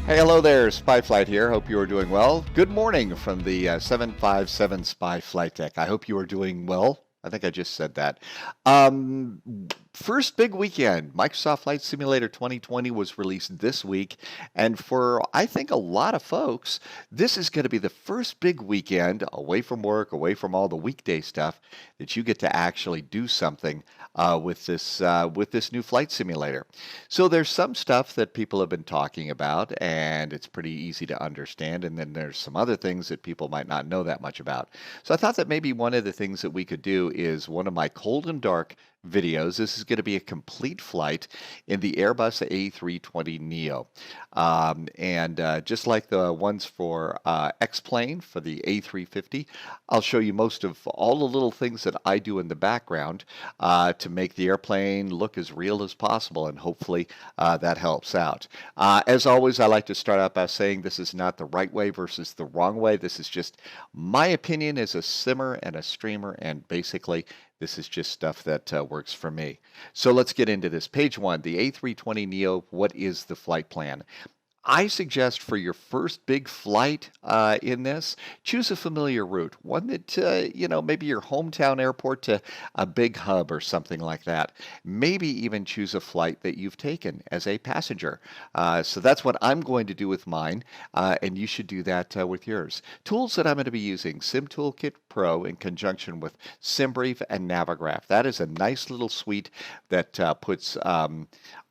Hey, hello there, Spy Flight here. Hope you are doing well. Good morning from the 757 Spy Flight Deck. I hope you are doing well. I think I just said that. Um, First big weekend, Microsoft Flight Simulator 2020 was released this week. And for, I think, a lot of folks, this is going to be the first big weekend away from work, away from all the weekday stuff, that you get to actually do something with this new flight simulator. So there's some stuff that people have been talking about, and it's pretty easy to understand. And then there's some other things that people might not know that much about. So I thought that maybe one of the things that we could do is one of my cold and dark videos. This is going to be a complete flight in the Airbus A320neo. Just like the ones for X-Plane for the A350, I'll show you most of all the little things that I do in the background to make the airplane look as real as possible, and hopefully that helps out. As always, I like to start out by saying this is not the right way versus the wrong way. This is just my opinion as a simmer and a streamer, and basically this is just stuff that works for me. So let's get into this. Page 1, the A320neo, what is the flight plan? I suggest for your first big flight in this, choose a familiar route, one that, maybe your hometown airport to a big hub or something like that. Maybe even choose a flight that you've taken as a passenger. So that's what I'm going to do with mine, and you should do that with yours. Tools that I'm going to be using, SimToolkitPro in conjunction with SimBrief and Navigraph. That is a nice little suite that puts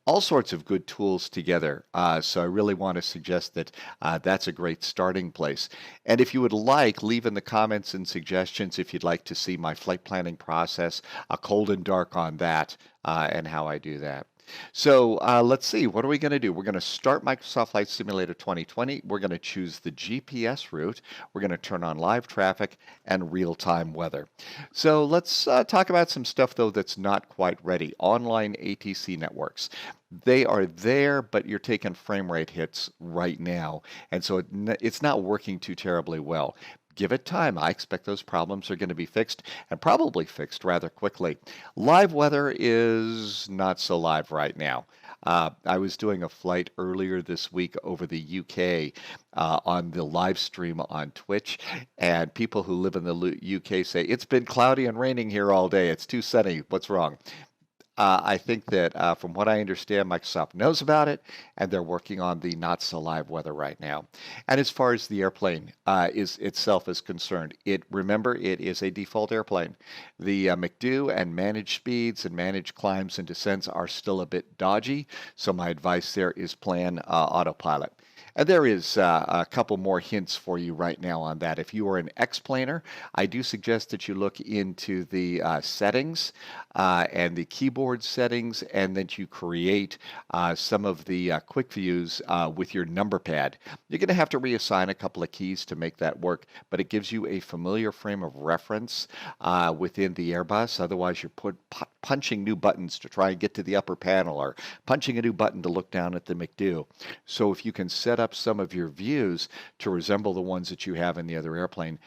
all sorts of good tools together. So I really want to suggest that that's a great starting place. And if you would like, leave in the comments and suggestions if you'd like to see my flight planning process, a cold and dark on that, and how I do that. So let's see, what are we going to do? We're going to start Microsoft Flight Simulator 2020. We're going to choose the GPS route. We're going to turn on live traffic and real-time weather. So let's talk about some stuff, though, that's not quite ready. Online ATC networks. They are there, but you're taking frame rate hits right now, and so it's not working too terribly well. Give it time. I expect those problems are going to be fixed, and probably fixed rather quickly. Live weather is not so live right now. I was doing a flight earlier this week over the UK on the live stream on Twitch, and people who live in the UK say, it's been cloudy and raining here all day. It's too sunny. What's wrong? I think that from what I understand, Microsoft knows about it, and they're working on the not so live weather right now. And as far as the airplane itself is concerned, remember, it is a default airplane. The McDo and managed speeds and managed climbs and descents are still a bit dodgy, so my advice there is plan autopilot. And there is a couple more hints for you right now on that. If you are an X-planer, I do suggest that you look into the settings and the keyboard settings, and that you create some of the quick views with your number pad. You're going to have to reassign a couple of keys to make that work, but it gives you a familiar frame of reference within the Airbus. Otherwise, you're punching new buttons to try and get to the upper panel, or punching a new button to look down at the McDo. So if you can set up some of your views to resemble the ones that you have in the other airplane,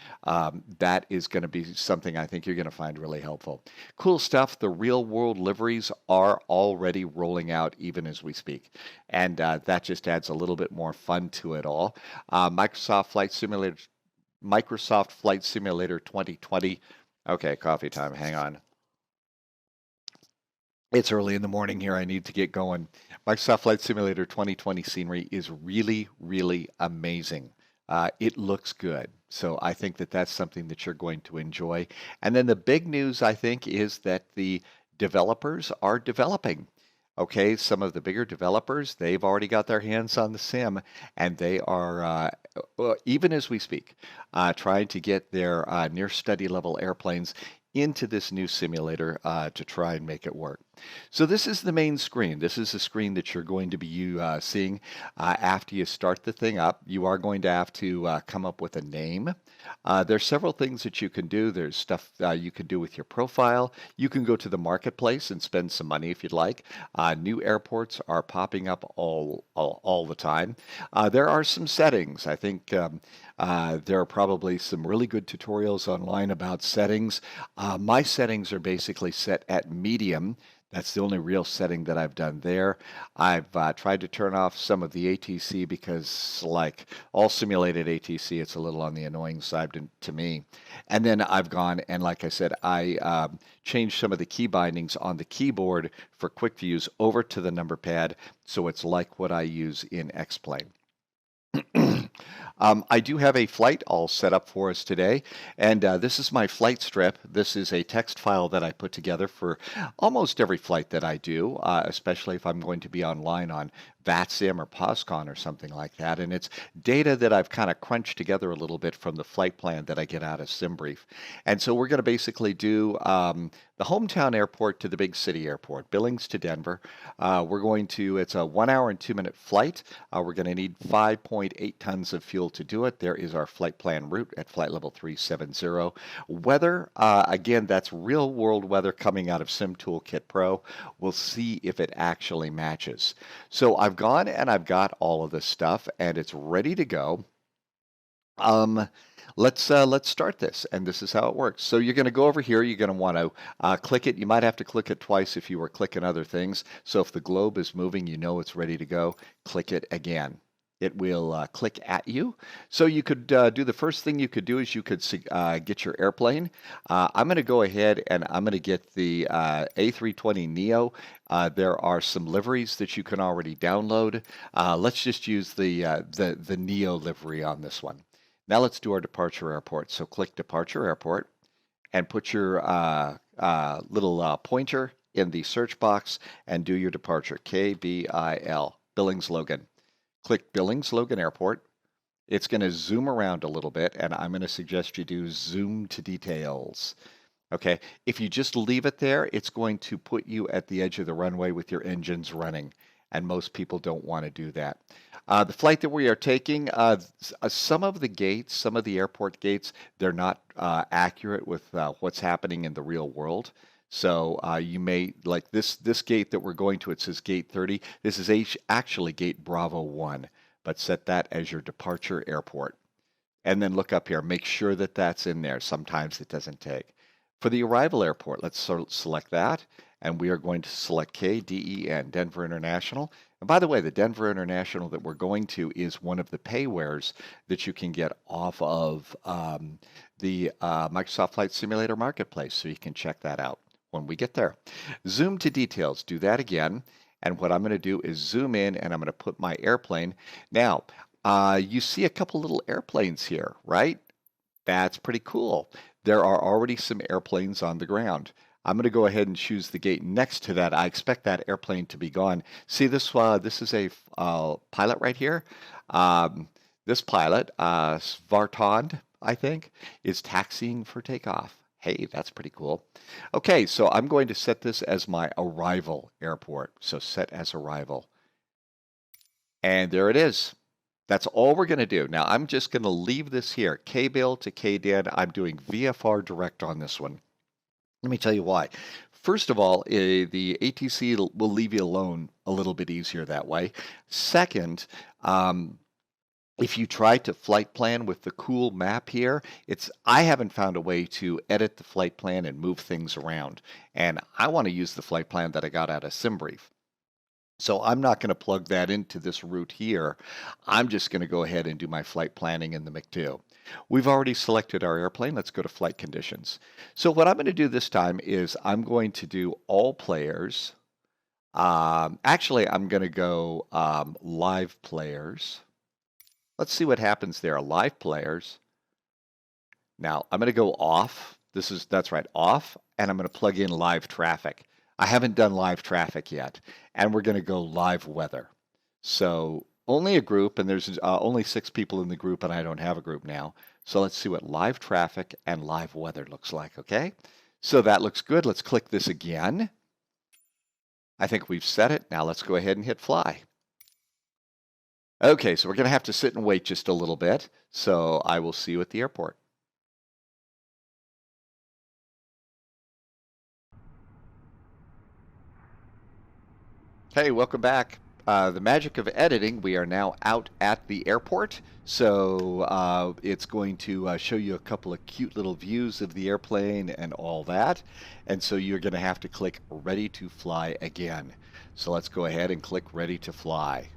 that is going to be something I think you're going to find really helpful. Cool stuff. The real world liveries are already rolling out even as we speak, and that just adds a little bit more fun to it all. Microsoft Flight Simulator 2020. Okay, coffee time. Hang on. It's early in the morning here. I need to get going. Microsoft Flight Simulator 2020 scenery is really, really amazing. It looks good. So I think that that's something that you're going to enjoy. And then the big news, I think, is that the developers are developing. Okay, some of the bigger developers, they've already got their hands on the sim, and they are, even as we speak, trying to get their near study level airplanes into this new simulator to try and make it work. So this is the main screen. This is the screen that you're going to be seeing after you start the thing up. You are going to have to come up with a name. There's several things that you can do. There's stuff you can do with your profile. You can go to the marketplace and spend some money if you'd like. New airports are popping up all the time. There are some settings. I think there are probably some really good tutorials online about settings. My settings are basically set at medium. That's the only real setting that I've done there. I've tried to turn off some of the ATC because, like all simulated ATC, it's a little on the annoying side to me. And then I've gone and, like I said, I changed some of the key bindings on the keyboard for quick views over to the number pad, so it's like what I use in X-Plane. I do have a flight all set up for us today, and this is my flight strip. This is a text file that I put together for almost every flight that I do, especially if I'm going to be online on VATSIM or POSCON or something like that. And it's data that I've kind of crunched together a little bit from the flight plan that I get out of SimBrief. And so we're going to basically do the hometown airport to the big city airport, Billings to Denver. It's a 1 hour and 2 minute flight. We're going to need 5.8 tons of fuel to do it. There is our flight plan route at flight level 370. Weather, again, that's real world weather coming out of SimToolkitPro. We'll see if it actually matches. So I've gone and I've got all of this stuff and it's ready to go. Let's start this, and this is how it works. So you're going to go over here. You're going to want to click it. You might have to click it twice if you were clicking other things. So if the globe is moving, you know it's ready to go. Click it again. It will click at you. So you could do the first thing you could do is you could get your airplane. I'm going to go ahead and I'm going to get the A320neo. There are some liveries that you can already download. Let's just use the neo livery on this one. Now let's do our departure airport. So click departure airport and put your little pointer in the search box and do your departure. KBIL, Billings Logan. Click Billings Logan Airport. It's going to zoom around a little bit, and I'm going to suggest you do zoom to details. Okay, if you just leave it there, it's going to put you at the edge of the runway with your engines running, and most people don't want to do that. The flight that we are taking, some of the gates, some of the airport gates, they're not accurate with what's happening in the real world. So you may, like this gate that we're going to, it says gate 30. This is actually gate Bravo 1, but set that as your departure airport. And then look up here, make sure that that's in there. Sometimes it doesn't take. For the arrival airport, let's select that. And we are going to select KDEN, Denver International. And by the way, the Denver International that we're going to is one of the paywares that you can get off of the Microsoft Flight Simulator Marketplace. So you can check that out when we get there. Zoom to details, do that again. And what I'm going to do is zoom in and I'm going to put my airplane. Now, you see a couple little airplanes here, right? That's pretty cool. There are already some airplanes on the ground. I'm going to go ahead and choose the gate next to that. I expect that airplane to be gone. See this? This is a pilot right here. This pilot, Svartond, I think, is taxiing for takeoff. Hey, that's pretty cool. Okay, so I'm going to set this as my arrival airport. So set as arrival. And there it is. That's all we're going to do. Now, I'm just going to leave this here. KBIL to KDEN. I'm doing VFR direct on this one. Let me tell you why. First of all, the ATC will leave you alone a little bit easier that way. Second, if you try to flight plan with the cool map here, I haven't found a way to edit the flight plan and move things around. And I want to use the flight plan that I got out of SimBrief. So I'm not going to plug that into this route here. I'm just going to go ahead and do my flight planning in the McDo. We've already selected our airplane. Let's go to flight conditions. So what I'm going to do this time is I'm going to do all players. Actually, I'm going to go live players. Let's see what happens there. Live players. Now I'm going to go off. That's right, off, and I'm going to plug in live traffic. I haven't done live traffic yet, and we're going to go live weather. So only a group, and there's only 6 people in the group, and I don't have a group now. So let's see what live traffic and live weather looks like, okay? So that looks good. Let's click this again. I think we've set it. Now let's go ahead and hit fly. Okay, so we're going to have to sit and wait just a little bit. So I will see you at the airport. Hey, welcome back. the magic of editing, we are now out at the airport. So it's going to show you a couple of cute little views of the airplane and all that. And so you're going to have to click Ready to Fly again. So let's go ahead and click Ready to Fly.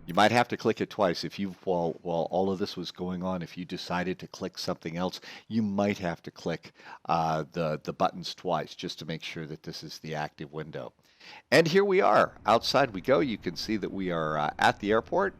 You might have to click it twice. If you, while all of this was going on, if you decided to click something else, you might have to click the buttons twice just to make sure that this is the active window. And here we are. Outside we go. You can see that we are at the airport.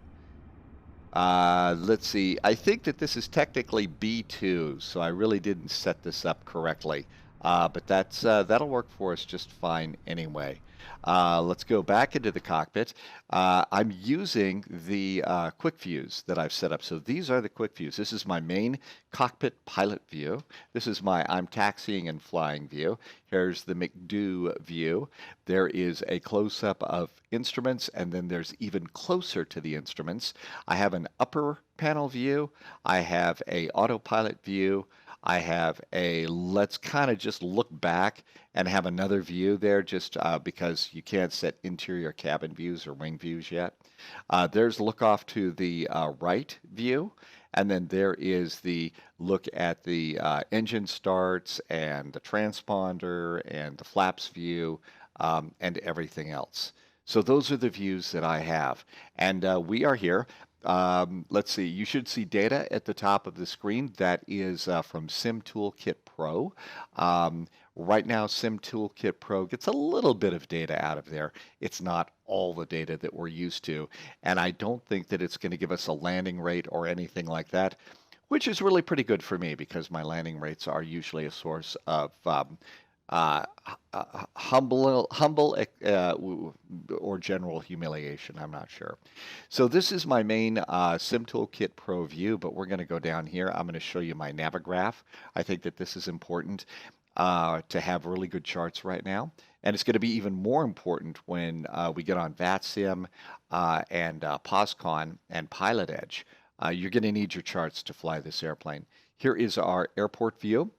Let's see. I think that this is technically B2, so I really didn't set this up correctly. But that'll work for us just fine anyway. Let's go back into the cockpit. I'm using the quick views that I've set up. So these are the quick views. This is my main cockpit pilot view. This is my I'm taxiing and flying view. Here's the McDo view. There is a close-up of instruments, and then there's even closer to the instruments. I have an upper panel view. I have a autopilot view. I have a let's kind of just look back and have another view there just because you can't set interior cabin views or wing views yet. There's look off to the right view, and then there is the look at the engine starts and the transponder and the flaps view and everything else. So those are the views that I have. And we are here. Let's see, you should see data at the top of the screen. That is from SimToolkitPro. Right now, SimToolkitPro gets a little bit of data out of there. It's not all the data that we're used to, and I don't think that it's going to give us a landing rate or anything like that, which is really pretty good for me because my landing rates are usually a source of humble or general humiliation. I'm not sure. So this is my main SimToolkitPro view, but we're going to go down here. I'm going to show you my Navigraph. I think that this is important to have really good charts right now. And it's going to be even more important when we get on VATSIM and POSCON and Pilot Edge. You're going to need your charts to fly this airplane. Here is our airport view.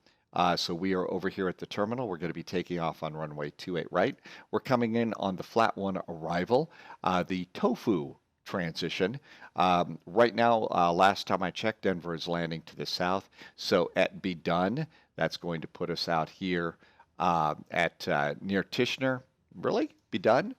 So we are over here at the terminal. We're going to be taking off on runway 28 right. We're coming in on the flat one arrival, the TOFU transition. Right now, last time I checked, Denver is landing to the south. So at Be Done, that's going to put us out here at near Tichenor. Really? Be Done?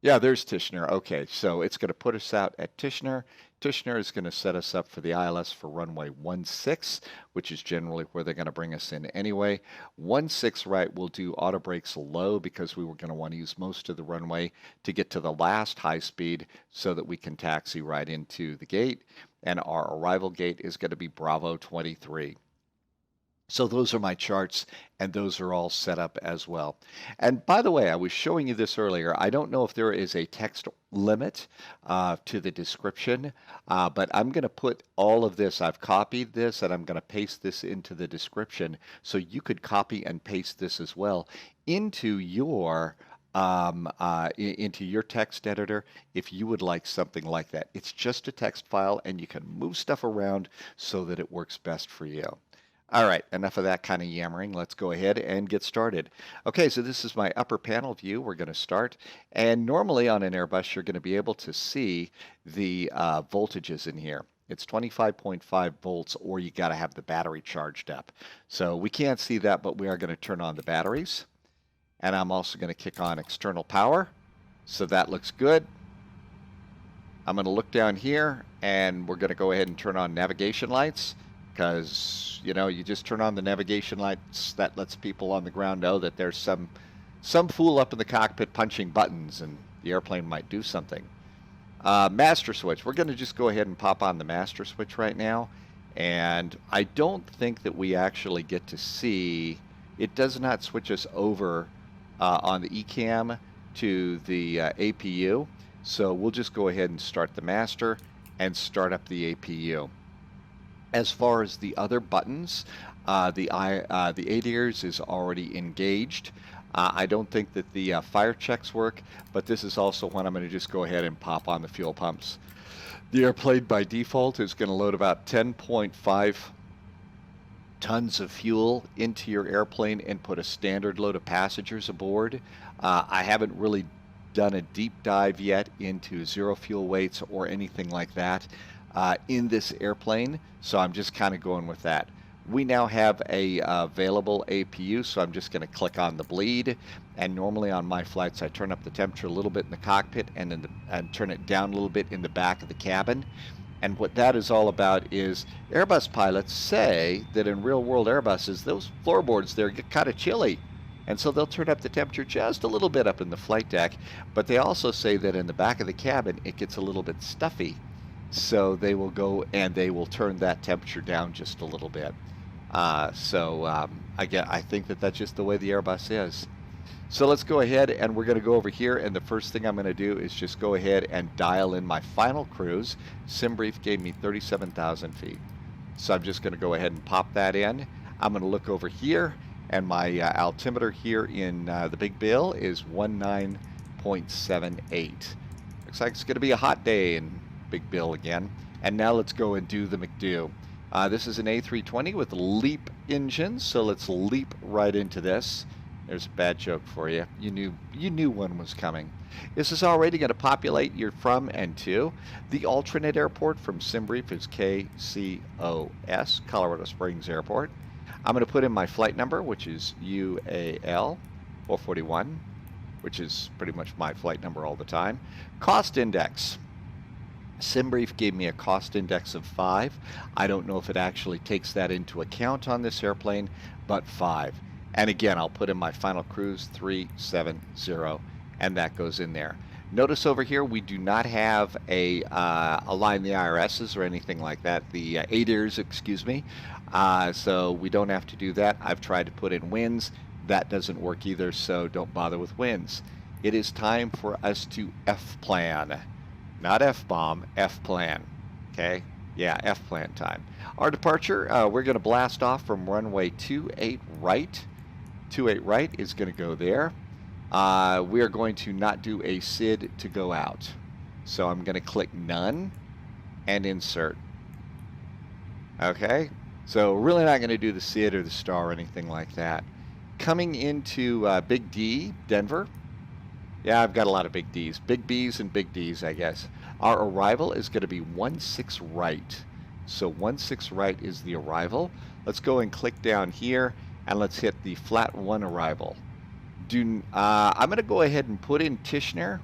Yeah, there's Tichenor. Okay, so it's going to put us out at Tichenor. Tichenor is going to set us up for the ILS for runway 16, which is generally where they're going to bring us in anyway. 16 right, we'll do auto brakes low because we were going to want to use most of the runway to get to the last high speed so that we can taxi right into the gate. And our arrival gate is going to be Bravo 23. So those are my charts, and those are all set up as well. And by the way, I was showing you this earlier. I don't know if there is a text limit to the description, but I'm going to put all of this. I've copied this, and I'm going to paste this into the description, so you could copy and paste this as well into your text editor if you would like something like that. It's just a text file, and you can move stuff around so that it works best for you. All right, enough of that kind of yammering. Let's go ahead and get started. Okay, so this is my upper panel view. We're going to start. And normally on an Airbus, you're going to be able to see the voltages in here. It's 25.5 volts, or you got to have the battery charged up. So we can't see that, but we are going to turn on the batteries. And I'm also going to kick on external power. So that looks good. I'm going to look down here, and we're going to go ahead and turn on navigation lights. Because, you know, you just turn on the navigation lights, that lets people on the ground know that there's some fool up in the cockpit punching buttons and the airplane might do something. Master switch. We're going to just go ahead and pop on the master switch right now. And I don't think that we actually get to see, it does not switch us over on the ECAM to the APU. So we'll just go ahead and start the master and start up the APU. As far as the other buttons, the ADIRS is already engaged. I don't think that the fire checks work, but this is also when I'm going to just go ahead and pop on the fuel pumps. The airplane by default is going to load about 10.5 tons of fuel into your airplane and put a standard load of passengers aboard. I haven't really done a deep dive yet into zero fuel weights or anything like that in this airplane, so I'm just kind of going with that. We now have a available APU, so I'm just going to click on the bleed. And normally on my flights, I turn up the temperature a little bit in the cockpit and turn it down a little bit in the back of the cabin. And what that is all about is Airbus pilots say that in real-world Airbuses, those floorboards there get kind of chilly. And so they'll turn up the temperature just a little bit up in the flight deck. But they also say that in the back of the cabin, it gets a little bit stuffy. So they will go and they will turn that temperature down just a little bit. I think that that's just the way the Airbus is. So let's go ahead and we're going to go over here, and the first thing I'm going to do is just go ahead and dial in my final cruise. SimBrief gave me 37,000 feet. So I'm just going to go ahead and pop that in. I'm going to look over here, and my altimeter here in the Big Bill is 19.78. Looks like it's going to be a hot day in Big Bill again. And now let's go and do the McDo. This is an A320 with LEAP engines, so let's leap right into this. There's a bad joke for you. You knew one was coming. This is already going to populate your from and to. The alternate airport from SimBrief is KCOS, Colorado Springs Airport. I'm going to put in my flight number, which is UAL 441, which is pretty much my flight number all the time. Cost index. SimBrief gave me a cost index of 5. I don't know if it actually takes that into account on this airplane, but 5. And again, I'll put in my final cruise 370, and that goes in there. Notice over here we do not have a align the IRSs or anything like that, the ADIRs, excuse me. So we don't have to do that. I've tried to put in wins. That doesn't work either, so don't bother with wins. It is time for us to F-plan. Not F-bomb, F-plan. Okay? Yeah, F-plan time. Our departure, we're going to blast off from runway 28 right. 28 right is going to go there. We are going to not do a SID to go out. So I'm going to click None and Insert. Okay? So really not going to do the SID or the star or anything like that. Coming into Big D, Denver. Yeah, I've got a lot of big Ds. Big Bs and big Ds, I guess. Our arrival is going to be 16 right. So 16 right is the arrival. Let's go and click down here, and let's hit the flat 1 arrival. I'm going to go ahead and put in Tishner.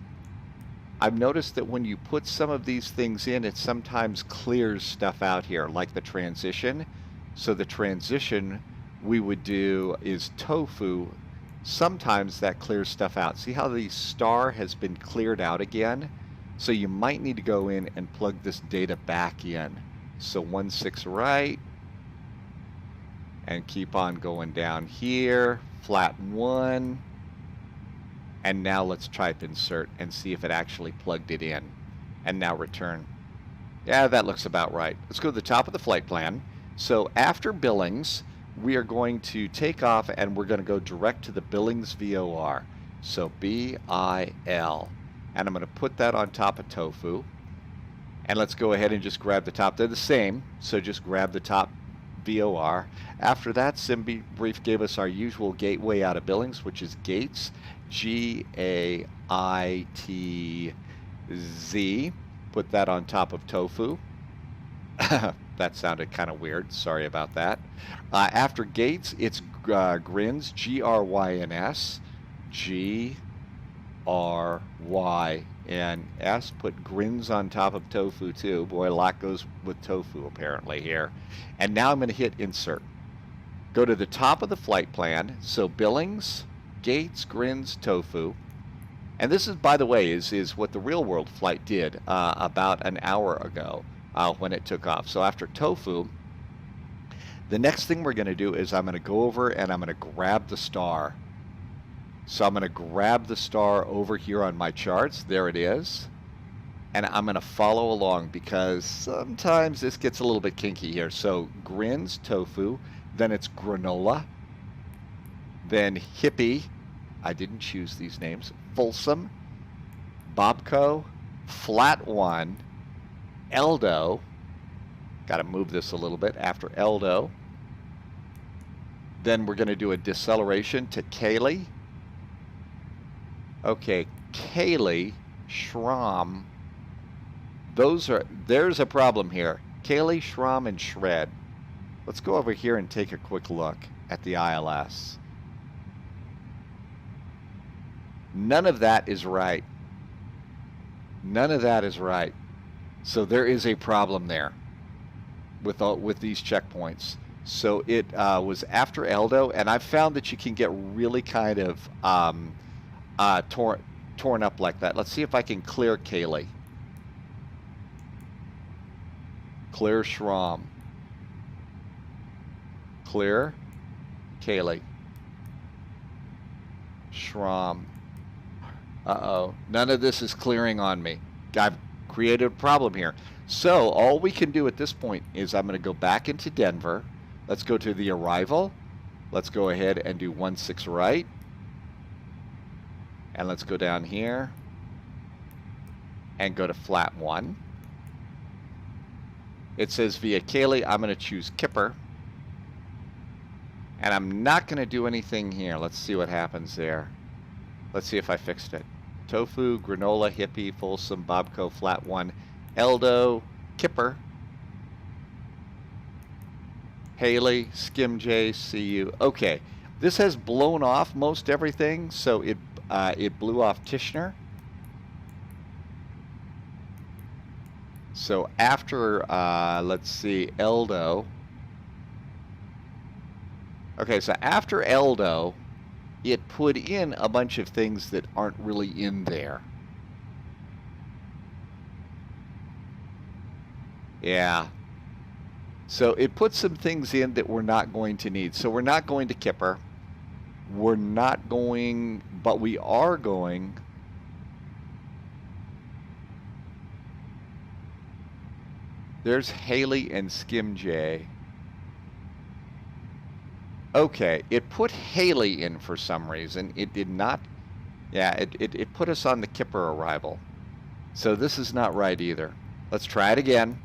I've noticed that when you put some of these things in, it sometimes clears stuff out here, like the transition. So the transition we would do is tofu. Sometimes that clears stuff out. See how the star has been cleared out again? So you might need to go in and plug this data back in. So 16 right, and keep on going down here, flat 1, and now let's type insert and see if it actually plugged it in. And now return. Yeah, that looks about right. Let's go to the top of the flight plan. So after Billings, we are going to take off and we're going to go direct to the Billings VOR. So B-I-L. And I'm going to put that on top of tofu. And let's go ahead and just grab the top. They're the same, so just grab the top VOR. After that, SimBrief gave us our usual gateway out of Billings, which is Gates, G-A-I-T-Z. Put that on top of tofu. That sounded kind of weird. Sorry about that. After Gates, it's Grins, G-R-Y-N-S, G-R-Y-N-S. Put Grins on top of tofu, too. Boy, a lot goes with tofu, apparently, here. And now I'm going to hit Insert. Go to the top of the flight plan. So Billings, Gates, Grins, tofu. And this is, by the way, is what the real-world flight did about an hour ago. When it took off. So after tofu, the next thing we're going to do is I'm going to go over and I'm going to grab the star. So I'm going to grab the star over here on my charts. There it is. And I'm going to follow along because sometimes this gets a little bit kinky here. So Grins, tofu, then it's granola, then hippie. I didn't choose these names. Folsom, Bobco, flat 1, Eldo, got to move this a little bit, after Eldo. Then we're going to do a deceleration to Cayley. Okay, Kaylee, Schramm. There's a problem here. Kaylee, Schramm, and Shred. Let's go over here and take a quick look at the ILS. None of that is right. None of that is right. So there is a problem there with these checkpoints. So it was after Eldo, and I've found that you can get really kind of torn up like that. Let's see if I can clear Kaylee. Clear Schramm. Clear Kaylee. Schramm. Uh-oh. None of this is clearing on me. I've created a problem here. So all we can do at this point is I'm going to go back into Denver. Let's go to the arrival. Let's go ahead and do 16 right. And let's go down here and go to flat 1. It says via Kaylee. I'm going to choose Kipper. And I'm not going to do anything here. Let's see what happens there. Let's see if I fixed it. Tofu, granola, hippie, Folsom, Bobco, flat 1, Eldo, Kipper, Haley, Skim J, CU. Okay, this has blown off most everything, so it blew off Tishner. So after, let's see, Eldo. Okay, so after Eldo, it put in a bunch of things that aren't really in there. Yeah. So it put some things in that we're not going to need. So we're not going to Kipper. We're not going, but we are going. There's Haley and Skim J. Okay, it put Haley in for some reason. It did not. Yeah, it put us on the Kipper arrival. So this is not right either. Let's try it again.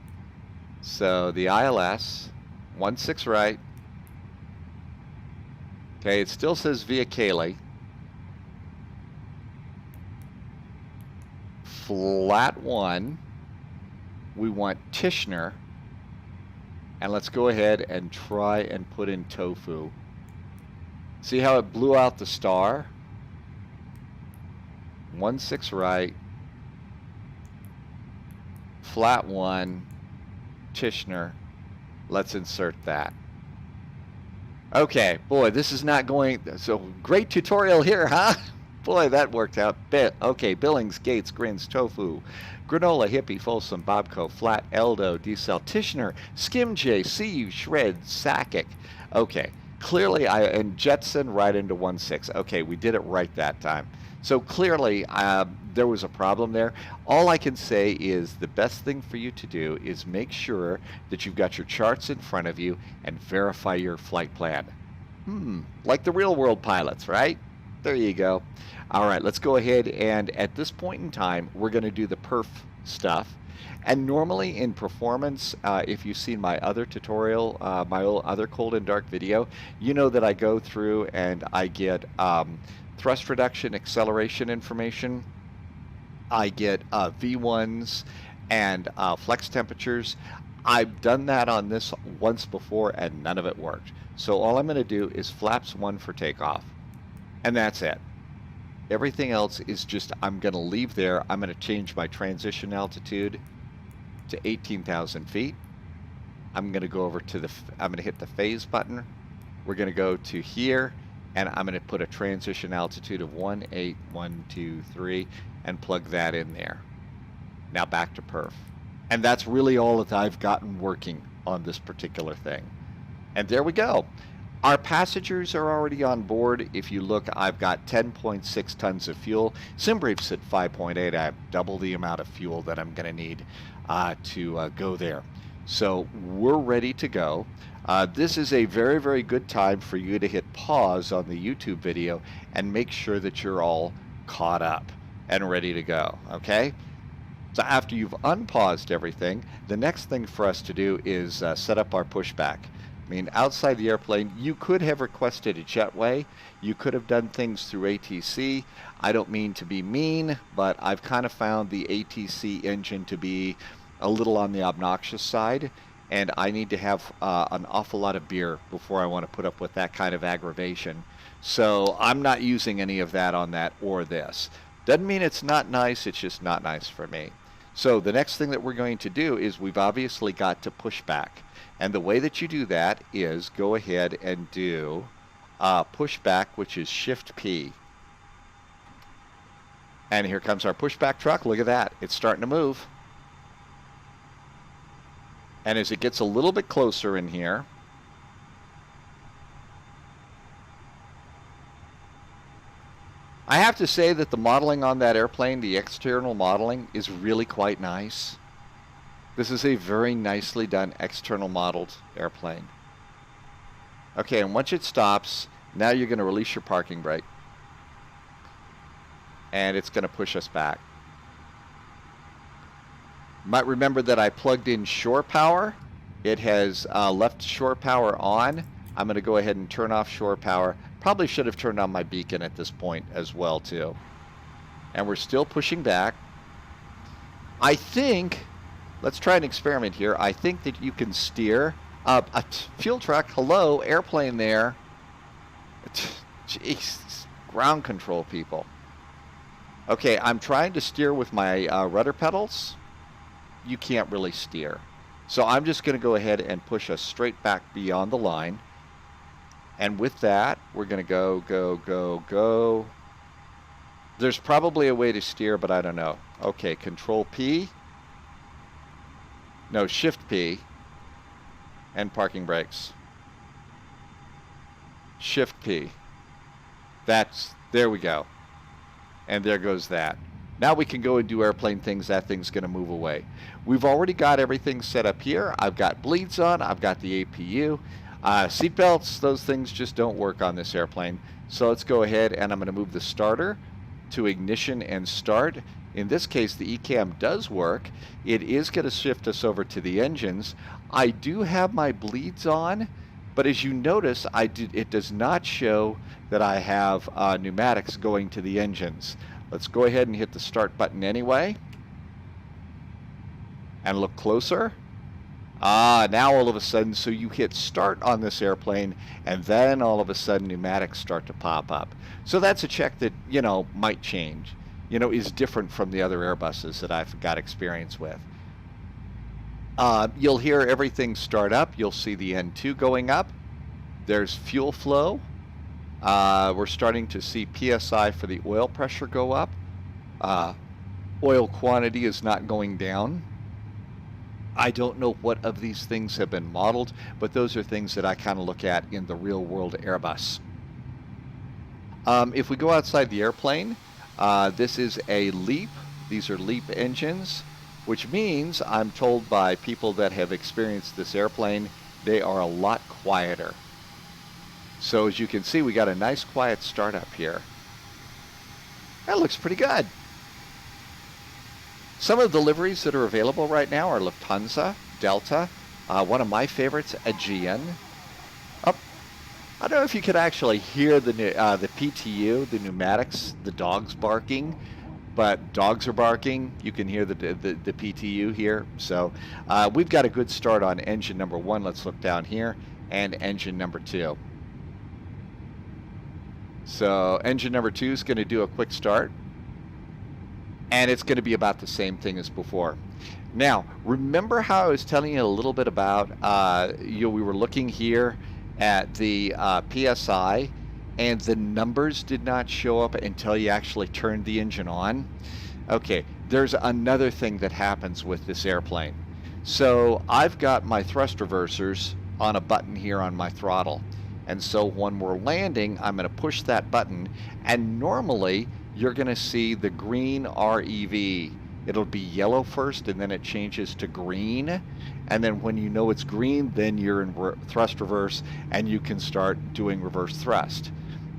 So the ILS, 16 right. Okay, it still says via Kaylee. Flat 1. We want Tishner. And let's go ahead and try and put in Tofu. See how it blew out the star? 16 right. Flat 1. Tishner. Let's insert that. Okay, boy, this is not going. So great tutorial here, huh? Boy, that worked out. Okay, Billings, Gates, Grins, Tofu, Granola, Hippie, Folsom, Bobco, Flat, Eldo, D-Cell, Tishner, Skim J, CU, Shred, Saitek. Okay, clearly and Jetson right into 16. Okay, we did it right that time. So clearly there was a problem there. All I can say is the best thing for you to do is make sure that you've got your charts in front of you and verify your flight plan. Like the real world pilots, right? There you go. All right, let's go ahead, and at this point in time, we're going to do the perf stuff. And normally in performance, if you've seen my other tutorial, my other cold and dark video, you know that I go through and I get thrust reduction, acceleration information. I get V1s and flex temperatures. I've done that on this once before and none of it worked. So all I'm going to do is flaps 1 for takeoff. And that's it. Everything else is just, I'm going to leave there. I'm going to change my transition altitude to 18,000 feet. I'm going to go over to I'm going to hit the phase button. We're going to go to here, and I'm going to put a transition altitude of 18,123 and plug that in there. Now back to perf. And that's really all that I've gotten working on this particular thing. And there we go. Our passengers are already on board. If you look, I've got 10.6 tons of fuel. SimBrief's at 5.8. I have double the amount of fuel that I'm going to need to go there. So we're ready to go. This is a very, very good time for you to hit pause on the YouTube video and make sure that you're all caught up and ready to go, okay? So after you've unpaused everything, the next thing for us to do is set up our pushback. I mean, outside the airplane, you could have requested a jetway. You could have done things through ATC. I don't mean to be mean, but I've kind of found the ATC engine to be a little on the obnoxious side, and I need to have an awful lot of beer before I want to put up with that kind of aggravation. So I'm not using any of that on that or this. Doesn't mean it's not nice, it's just not nice for me. So the next thing that we're going to do is we've obviously got to push back. And the way that you do that is go ahead and do pushback, which is Shift P. And here comes our pushback truck. Look at that. It's starting to move. And as it gets a little bit closer in here, I have to say that the modeling on that airplane, the external modeling, is really quite nice. This is a very nicely done external modeled airplane. Okay, and once it stops, now you're going to release your parking brake. And it's going to push us back. You might remember that I plugged in shore power. It has left shore power on. I'm going to go ahead and turn off shore power. Probably should have turned on my beacon at this point as well too. And we're still pushing back. I think, let's try an experiment here. I think that you can steer a fuel truck. Hello, airplane there. Jeez, ground control people. Okay, I'm trying to steer with my rudder pedals. You can't really steer. So I'm just going to go ahead and push us straight back beyond the line. And with that, we're going to go, go, go, go. There's probably a way to steer, but I don't know. Okay, Control P. No, Shift P. And parking brakes. Shift P. There we go. And there goes that. Now we can go and do airplane things. That thing's going to move away. We've already got everything set up here. I've got bleeds on. I've got the APU. Seatbelts, those things just don't work on this airplane. So let's go ahead and I'm going to move the starter to ignition and start. In this case, the ECAM does work. It is going to shift us over to the engines. I do have my bleeds on, but as you notice, it does not show that I have pneumatics going to the engines. Let's go ahead and hit the start button anyway. And look closer. Now all of a sudden, so you hit start on this airplane, and then all of a sudden pneumatics start to pop up. So that's a check that, might change, is different from the other Airbuses that I've got experience with. You'll hear everything start up. You'll see the N2 going up. There's fuel flow. We're starting to see PSI for the oil pressure go up. Oil quantity is not going down. I don't know what of these things have been modeled, but those are things that I kind of look at in the real world Airbus. If we go outside the airplane, this is a LEAP. These are LEAP engines, which means I'm told by people that have experienced this airplane, they are a lot quieter. So as you can see, we got a nice quiet startup here. That looks pretty good. Some of the liveries that are available right now are Lufthansa, Delta, one of my favorites, Aegean. I don't know if you could actually hear the PTU, the pneumatics, the dogs barking, but dogs are barking. You can hear the PTU here. So we've got a good start on engine number 1. Let's look down here, and engine number 2. So engine number 2 is going to do a quick start. And it's going to be about the same thing as before. Now, remember how I was telling you a little bit about, we were looking here at the PSI, and the numbers did not show up until you actually turned the engine on? Okay, there's another thing that happens with this airplane. So I've got my thrust reversers on a button here on my throttle. And so when we're landing, I'm going to push that button, and normally you're going to see the green REV. It'll be yellow first, and then it changes to green. And then when you know it's green, then you're in thrust reverse, and you can start doing reverse thrust.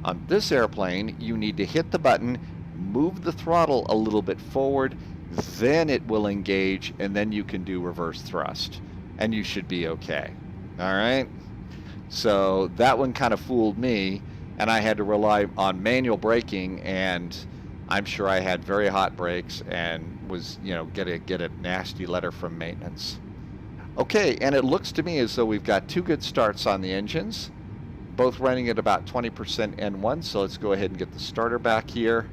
On this airplane, you need to hit the button, move the throttle a little bit forward, then it will engage, and then you can do reverse thrust. And you should be okay. All right? So that one kind of fooled me, and I had to rely on manual braking, and I'm sure I had very hot brakes and was, get a nasty letter from maintenance. Okay, and it looks to me as though we've got two good starts on the engines, both running at about 20% N1, so let's go ahead and get the starter back here.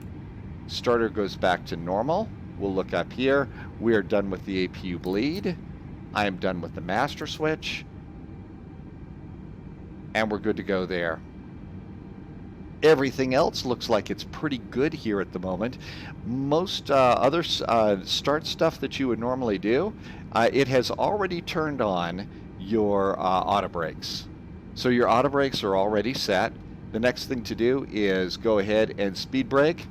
Starter goes back to normal. We'll look up here. We are done with the Apu Bleed. I am done with the master switch. And we're good to go there. Everything else looks like it's pretty good here at the moment. Most other start stuff that you would normally do, it has already turned on your auto brakes. So your auto brakes are already set. The next thing to do is go ahead and speed brake.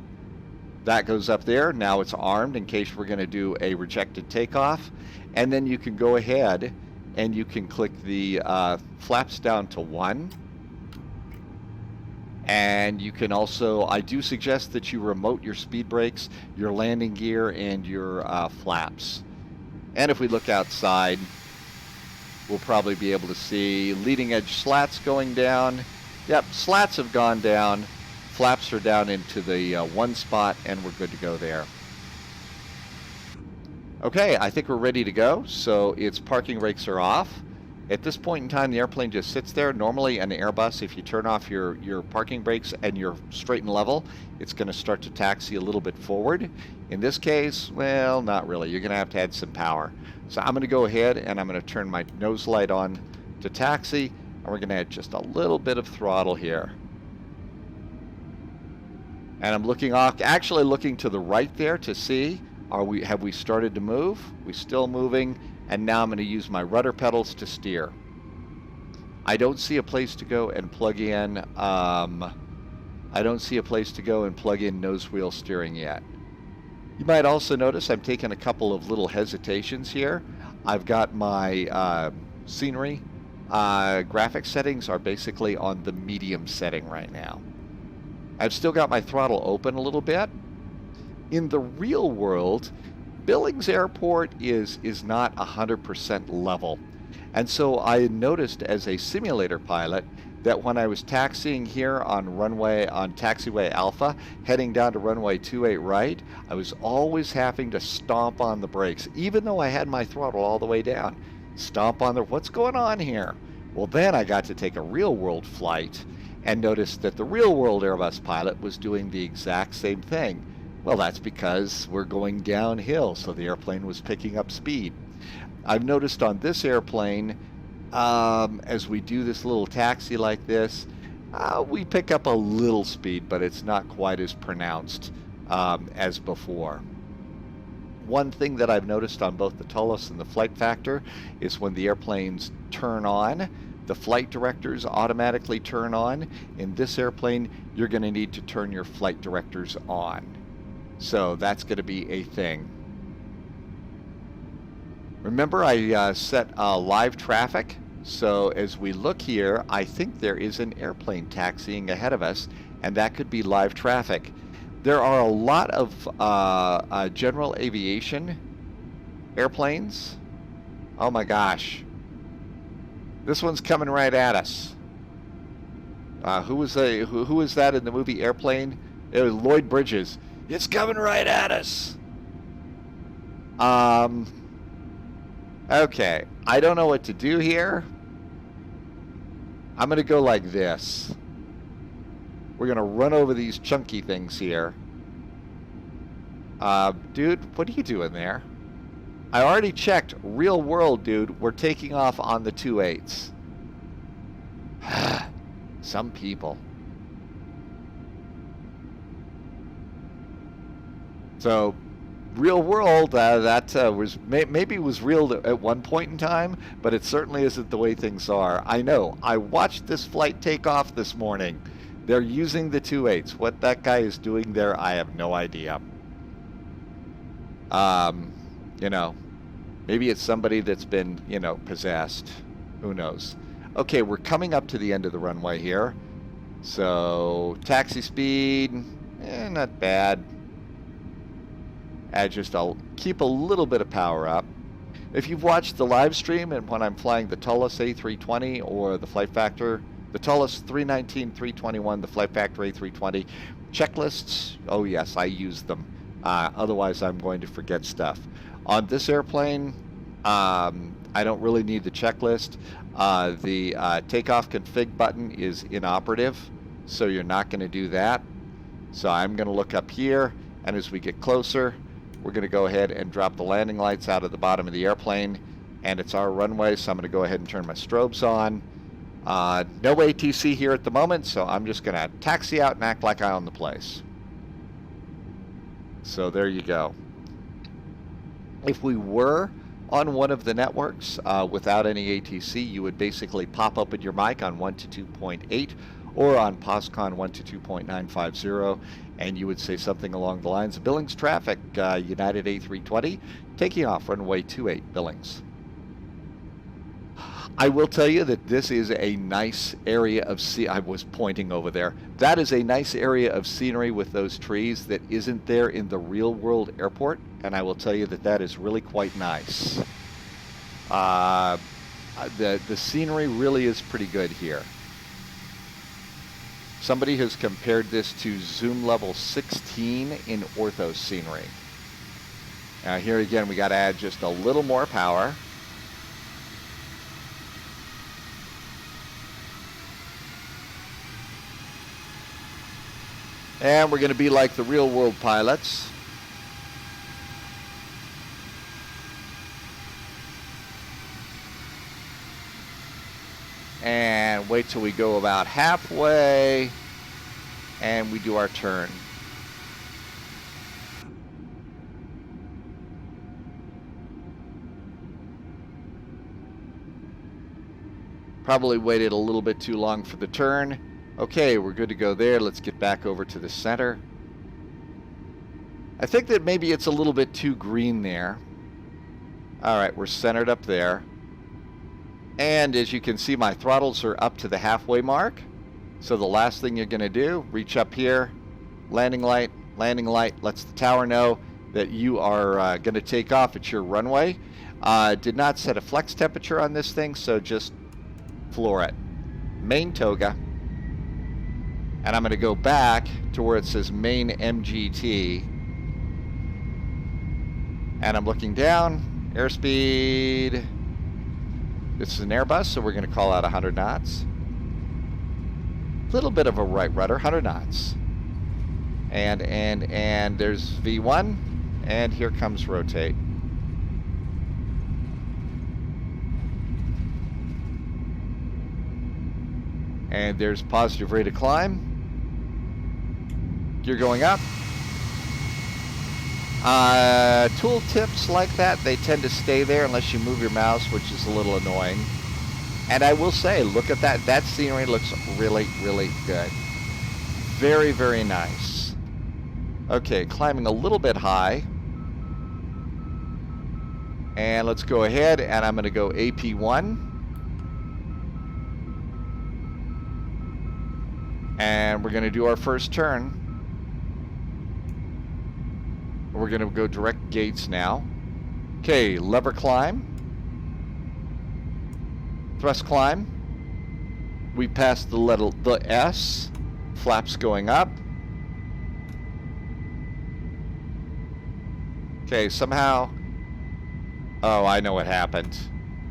That goes up there. Now it's armed in case we're going to do a rejected takeoff. And then you can go ahead and you can click the flaps down to 1. And you can also, I do suggest that you remote your speed brakes, your landing gear, and your flaps. And if we look outside, we'll probably be able to see leading edge slats going down. Yep, slats have gone down. Flaps are down into the 1 spot, and we're good to go there. Okay, I think we're ready to go. So its parking brakes are off. At this point in time, the airplane just sits there. Normally, an Airbus, if you turn off your parking brakes and you're straight and level, it's going to start to taxi a little bit forward. In this case, well, not really. You're going to have to add some power. So I'm going to go ahead and I'm going to turn my nose light on to taxi, and we're going to add just a little bit of throttle here. And I'm looking off, actually looking to the right there to see, have we started to move? We're still moving. And now I'm going to use my rudder pedals to steer. I don't see a place to go and plug in. Nose wheel steering yet. You might also notice I'm taking a couple of little hesitations here. I've got my scenery graphic settings are basically on the medium setting right now. I've still got my throttle open a little bit. In the real world, Billings Airport is not 100% level. And so I noticed as a simulator pilot that when I was taxiing here on taxiway Alpha, heading down to runway 28 right, I was always having to stomp on the brakes, even though I had my throttle all the way down. Stomp on what's going on here? Well, then I got to take a real world flight and noticed that the real world Airbus pilot was doing the exact same thing. Well, that's because we're going downhill, so the airplane was picking up speed. I've noticed on this airplane, as we do this little taxi like this, we pick up a little speed, but it's not quite as pronounced as before. One thing that I've noticed on both the Tullus and the Flight Factor is when the airplanes turn on, the flight directors automatically turn on. In this airplane, you're going to need to turn your flight directors on. So that's going to be a thing. Remember, I set live traffic. So as we look here, I think there is an airplane taxiing ahead of us, and that could be live traffic. There are a lot of general aviation airplanes. Oh my gosh. This one's coming right at us. Who was that in the movie Airplane? It was Lloyd Bridges. It's coming right at us. Okay, I don't know what to do here. I'm going to go like this. We're going to run over these chunky things here. Dude, what are you doing there? I already checked. Real world, dude. We're taking off on the 2.8s. Some people. So, real world, that was maybe was real at one point in time, but it certainly isn't the way things are. I know. I watched this flight take off this morning. They're using the 2.8s. What that guy is doing there, I have no idea. You know, maybe it's somebody that's been, you know, possessed. Who knows? Okay, we're coming up to the end of the runway here. So, taxi speed, not bad. I'll keep a little bit of power up. If you've watched the live stream and when I'm flying the Tullus A320 or the Flight Factor, the Tullus 319, 321, the Flight Factor A320, checklists, oh yes, I use them. Otherwise, I'm going to forget stuff. On this airplane, I don't really need the checklist. The takeoff config button is inoperative, so you're not going to do that. So I'm going to look up here, and as we get closer, we're going to go ahead and drop the landing lights out of the bottom of the airplane, and it's our runway, so I'm going to go ahead and turn my strobes on. No ATC here at the moment, so I'm just going to taxi out and act like I own the place. So there you go. If we were on one of the networks without any ATC, you would basically pop open your mic on 122.8 or on POSCON 122.950, and you would say something along the lines of Billings traffic, United A320, taking off runway 28 Billings. I will tell you that this is a nice area of I was pointing over there. That is a nice area of scenery with those trees that isn't there in the real world airport, and I will tell you that that is really quite nice. The scenery really is pretty good here. Somebody has compared this to zoom level 16 in ortho scenery. Now here again, we got to add just a little more power. And we're going to be like the real world pilots. And wait till we go about halfway and we do our turn. Probably waited a little bit too long for the turn. Okay, we're good to go there. Let's get back over to the center. I think that maybe it's a little bit too green there. All right, we're centered up there. And as you can see, my throttles are up to the halfway mark. So the last thing you're going to do, reach up here, landing light lets the tower know that you are going to take off at your runway. Did not set a flex temperature on this thing, so just floor it. Main toga. And I'm going to go back to where it says main MGT. And I'm looking down, airspeed. This is an Airbus, so we're going to call out 100 knots. Little bit of a right rudder, 100 knots. And there's V1, and here comes rotate. And there's positive rate of climb. You're going up. Tool tips like that, they tend to stay there unless you move your mouse, which is a little annoying. And I will say, look at that. That scenery looks really, really good. Very, very nice. Okay, climbing a little bit high. And let's go ahead, and I'm going to go AP1. And we're going to do our first turn. We're going to go direct gates now. Okay, lever climb. Thrust climb. We passed the S. Flaps going up. Okay, somehow... Oh, I know what happened.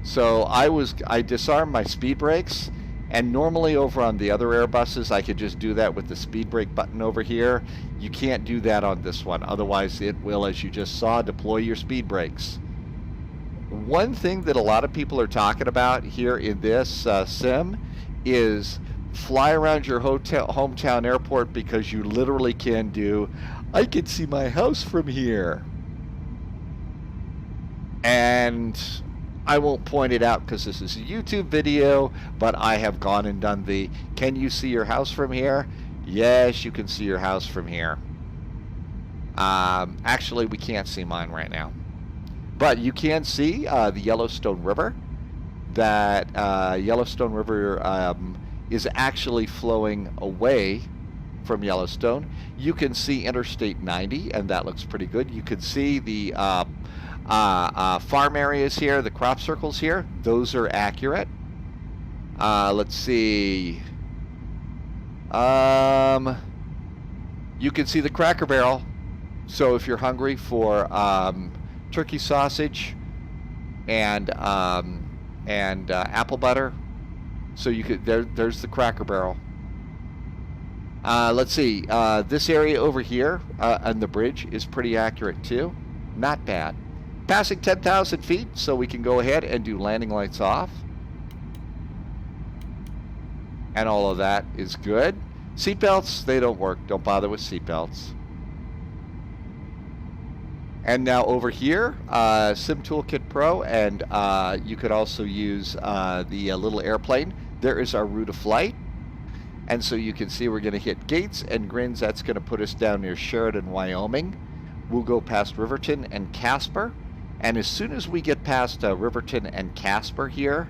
So I disarmed my speed brakes. And normally over on the other Airbuses, I could just do that with the speed brake button over here. You can't do that on this one. Otherwise, it will, as you just saw, deploy your speed brakes. One thing that a lot of people are talking about here in this sim is fly around your hometown airport, because you literally can do, I can see my house from here. And I won't point it out because this is a YouTube video, but I have gone and done the, can you see your house from here? Yes, you can see your house from here. Actually, we can't see mine right now. But you can see the Yellowstone River. That Yellowstone River is actually flowing away from Yellowstone. You can see Interstate 90, and that looks pretty good. You can see the Farm areas here, the crop circles here, those are accurate. Let's see. You can see the Cracker Barrel. So if you're hungry for turkey sausage and apple butter, so you could there's the Cracker Barrel. Let's see. This area over here on the bridge is pretty accurate too. Not bad. Passing 10,000 feet, so we can go ahead and do landing lights off. And all of that is good. Seatbelts, they don't work. Don't bother with seatbelts. And now over here, SimToolkitPro, and you could also use the little airplane. There is our route of flight. And so you can see we're going to hit Gates and Grins. That's going to put us down near Sheridan, Wyoming. We'll go past Riverton and Casper. And as soon as we get past Riverton and Casper here,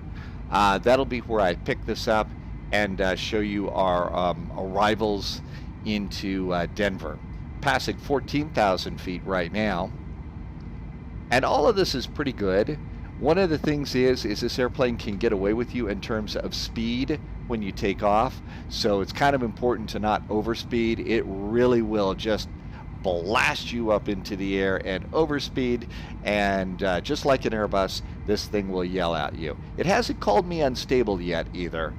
that'll be where I pick this up and show you our arrivals into Denver. Passing 14,000 feet right now. And all of this is pretty good. One of the things is this airplane can get away with you in terms of speed when you take off. So it's kind of important to not overspeed. It really will just blast you up into the air and overspeed, and just like an Airbus, this thing will yell at you. It hasn't called me unstable yet either.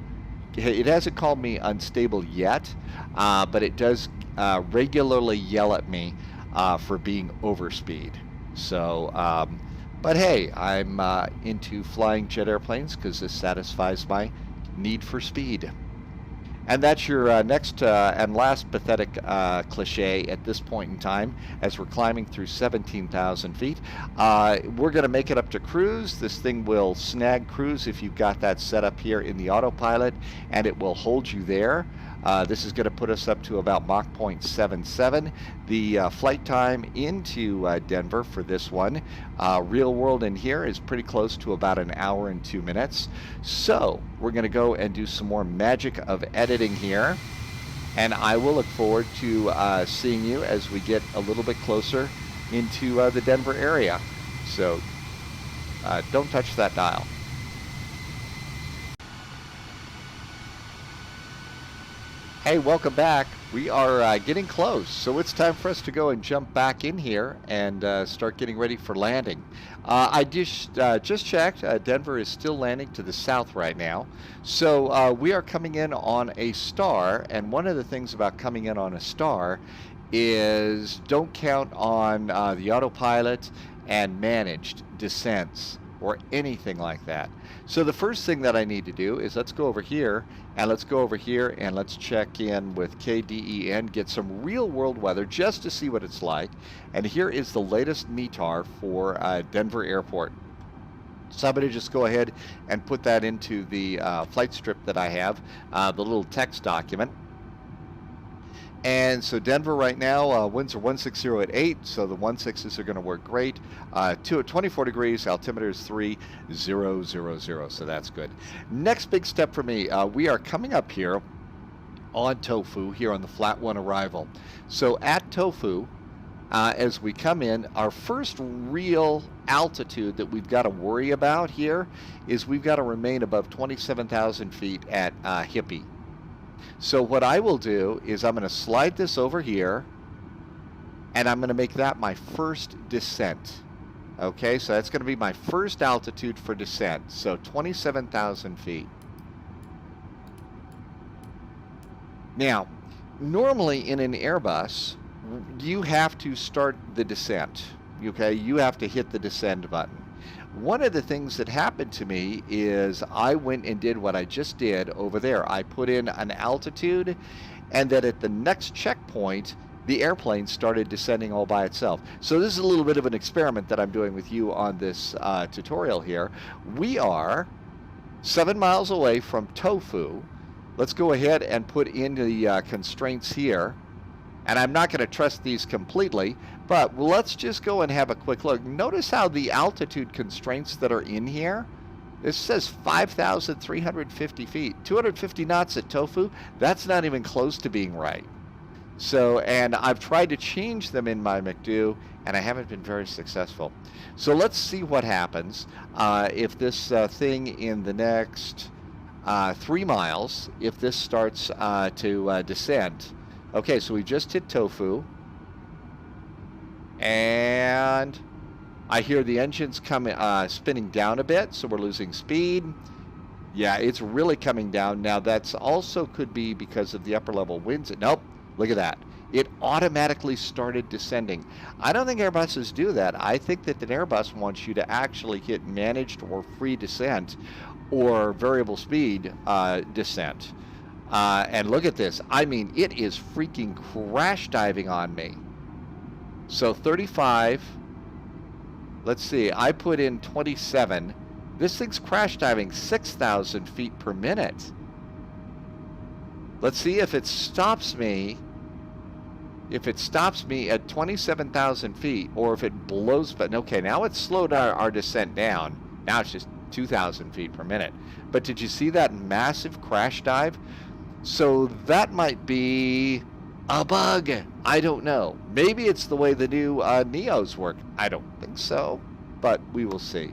It hasn't called me unstable yet, but it does regularly yell at me for being overspeed. So, but hey, I'm into flying jet airplanes because this satisfies my need for speed. And that's your next and last pathetic cliche at this point in time as we're climbing through 17,000 feet. We're going to make it up to cruise. This thing will snag cruise if you've got that set up here in the autopilot, and it will hold you there. This is going to put us up to about Mach 0.77. The flight time into Denver for this one, real world in here, is pretty close to about an hour and 2 minutes. So we're going to go and do some more magic of editing here. And I will look forward to seeing you as we get a little bit closer into the Denver area. So don't touch that dial. Hey, welcome back. We are getting close, so it's time for us to go and jump back in here and start getting ready for landing. I just checked. Denver is still landing to the south right now. So we are coming in on a star, and one of the things about coming in on a star is don't count on the autopilot and managed descents or anything like that. So the first thing that I need to do is let's go over here and let's check in with KDEN, get some real world weather just to see what it's like. And here is the latest METAR for Denver Airport. So I'm going to just go ahead and put that into the flight strip that I have, the little text document. And so Denver right now, winds are 160 at 8, so the 16s are going to work great. 24 degrees, altimeter is 3000, so that's good. Next big step for me, we are coming up here on Tofu, here on the Flat 1 arrival. So at Tofu, as we come in, our first real altitude that we've got to worry about here is we've got to remain above 27,000 feet at Hippie. So what I will do is I'm going to slide this over here, and I'm going to make that my first descent. Okay, so that's going to be my first altitude for descent, so 27,000 feet. Now, normally in an Airbus, you have to start the descent. Okay, you have to hit the descend button. One of the things that happened to me is I went and did what I just did over there. I put in an altitude, and then at the next checkpoint, the airplane started descending all by itself. So this is a little bit of an experiment that I'm doing with you on this tutorial here. We are 7 miles away from Tofu. Let's go ahead and put in the constraints here. And I'm not going to trust these completely, but let's just go and have a quick look. Notice how the altitude constraints that are in here, this says 5,350 feet. 250 knots at Tofu, that's not even close to being right. So, and I've tried to change them in my McDo, and I haven't been very successful. So let's see what happens if this thing in the next 3 miles, if this starts to descend. Okay, so we just hit tofu, and I hear the engine's coming, spinning down a bit, so we're losing speed. Yeah, it's really coming down. Now, that's also could be because of the upper level winds. Nope, look at that. It automatically started descending. I don't think Airbuses do that. I think that an Airbus wants you to actually hit managed or free descent or variable speed descent. And look at this. I mean, it is freaking crash diving on me. So 35. Let's see. I put in 27. This thing's crash diving 6,000 feet per minute. Let's see if it stops me. If it stops me at 27,000 feet, or if it blows, but okay, now it's slowed our descent down. Now it's just 2,000 feet per minute. But did you see that massive crash dive? So that might be a bug. I don't know. Maybe it's the way the new Neos work. I don't think so, but we will see.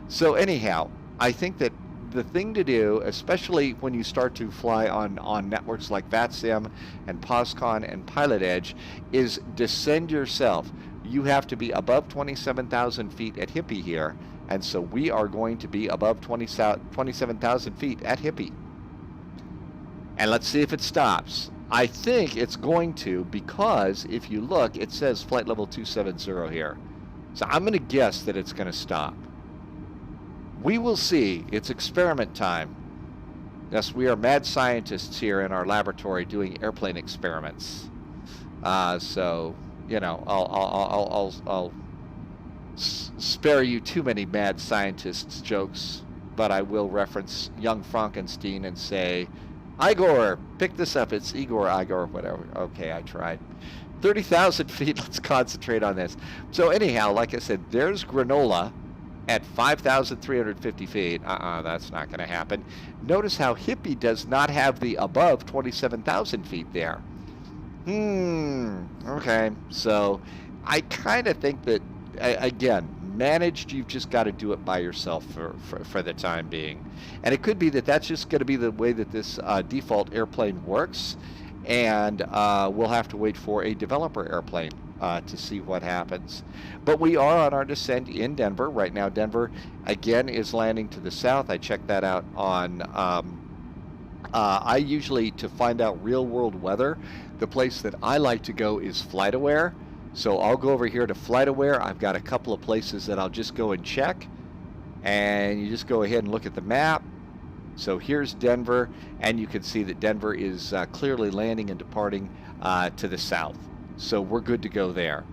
So anyhow, I think that the thing to do, especially when you start to fly on networks like VATSIM and POSCON and Pilot Edge, is descend yourself. You have to be above 27,000 feet at Hippie here, and so we are going to be above 27,000 feet at Hippie. And let's see if it stops. I think it's going to, because if you look, it says flight level 270 here. So I'm going to guess that it's going to stop. We will see. It's experiment time. Yes, we are mad scientists here in our laboratory doing airplane experiments. So, you know, I'll spare you too many mad scientists jokes, but I will reference young Frankenstein and say, Igor, pick this up. It's Igor, whatever. Okay, I tried. 30,000 feet. Let's concentrate on this. So anyhow, like I said, there's granola at 5,350 feet. That's not going to happen. Notice how Hippie does not have the above 27,000 feet there. Okay. So I kind of think that, again, managed, you've just got to do it by yourself for the time being. And it could be that that's just going to be the way that this default airplane works, and we'll have to wait for a developer airplane to see what happens. But we are on our descent in Denver. Right now, Denver, again, is landing to the south. I checked that out on, I usually, to find out real-world weather, the place that I like to go is FlightAware. So I'll go over here to FlightAware. I've got a couple of places that I'll just go and check. And you just go ahead and look at the map. So here's Denver, and you can see that Denver is clearly landing and departing to the south. So we're good to go there.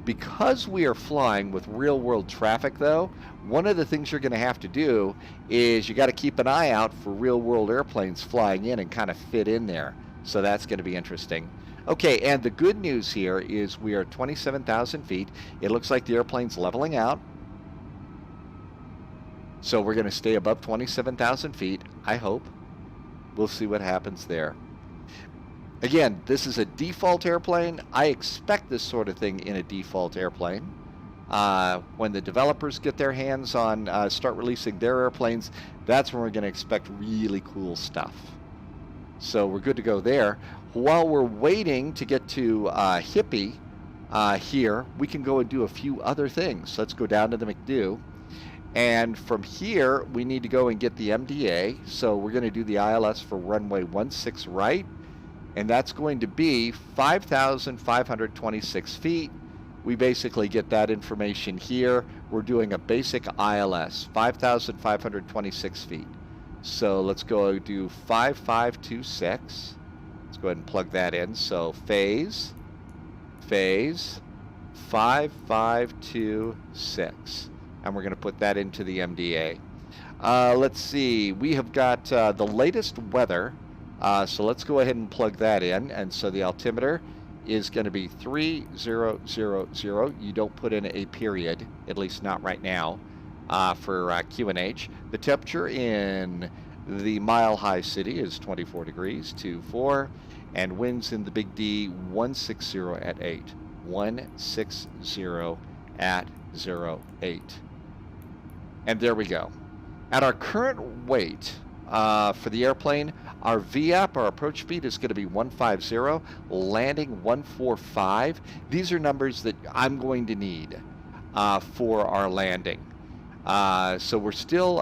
Because we are flying with real-world traffic, though, one of the things you're going to have to do is you got to keep an eye out for real-world airplanes flying in and kind of fit in there. So that's going to be interesting. Okay, and the good news here is we are at 27,000 feet. It looks like the airplane's leveling out. So we're going to stay above 27,000 feet, I hope. We'll see what happens there. Again, this is a default airplane. I expect this sort of thing in a default airplane. When the developers get their hands on, start releasing their airplanes, that's when we're going to expect really cool stuff. So we're good to go there. While we're waiting to get to Hippie here, we can go and do a few other things. Let's go down to the McDo. And from here, we need to go and get the MDA. So we're going to do the ILS for runway 16 right. And that's going to be 5,526 feet. We basically get that information here. We're doing a basic ILS, 5,526 feet. So let's go do 5526. Let's go ahead and plug that in. So phase 5526. And we're going to put that into the MDA. Let's see. We have got the latest weather. So let's go ahead and plug that in. And so the altimeter is going to be 3000. You don't put in a period, at least not right now, for QNH. The temperature in The Mile High City is 24 degrees, 24, and winds in the Big D 160 at 8. 160 at 08. And there we go. At our current weight for the airplane, our VAP, our approach speed, is going to be 150, landing 145. These are numbers that I'm going to need for our landing. So we're still,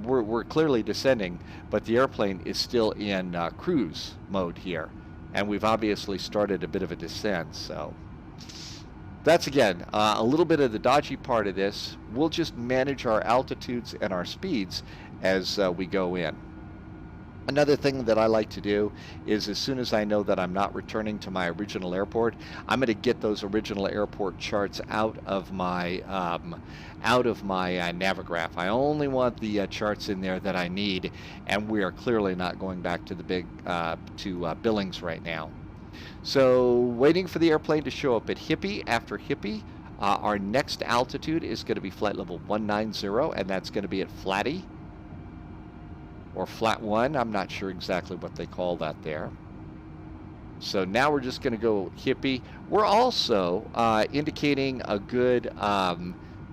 we're clearly descending, but the airplane is still in cruise mode here. And we've obviously started a bit of a descent, so that's, again, a little bit of the dodgy part of this. We'll just manage our altitudes and our speeds as we go in. Another thing that I like to do is, as soon as I know that I'm not returning to my original airport, I'm going to get those original airport charts out of my Navigraph. I only want the charts in there that I need, and we are clearly not going back to the Billings right now. So, waiting for the airplane to show up at Hippie. After Hippie, our next altitude is going to be flight level 190, and that's going to be at Flatty, or Flat 1. I'm not sure exactly what they call that there. So now we're just going to go Hippie. We're also indicating a good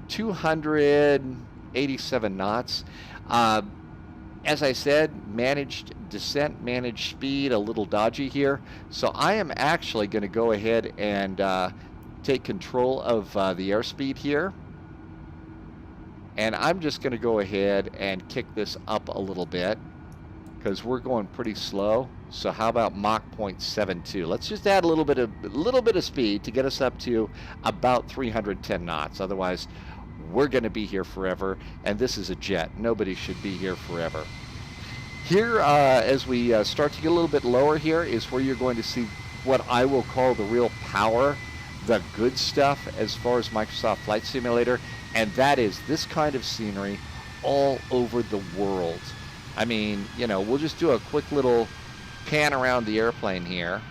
287 knots. As I said, managed descent, managed speed, a little dodgy here. So I am actually going to go ahead and take control of the airspeed here. And I'm just going to go ahead and kick this up a little bit because we're going pretty slow. So how about Mach 0.72? Let's just add a little bit of speed to get us up to about 310 knots. Otherwise, we're going to be here forever, and this is a jet. Nobody should be here forever. Here, as we start to get a little bit lower here, is where you're going to see what I will call the real power, the good stuff as far as Microsoft Flight Simulator, and that is this kind of scenery all over the world. I mean, you know, we'll just do a quick little pan around the airplane here.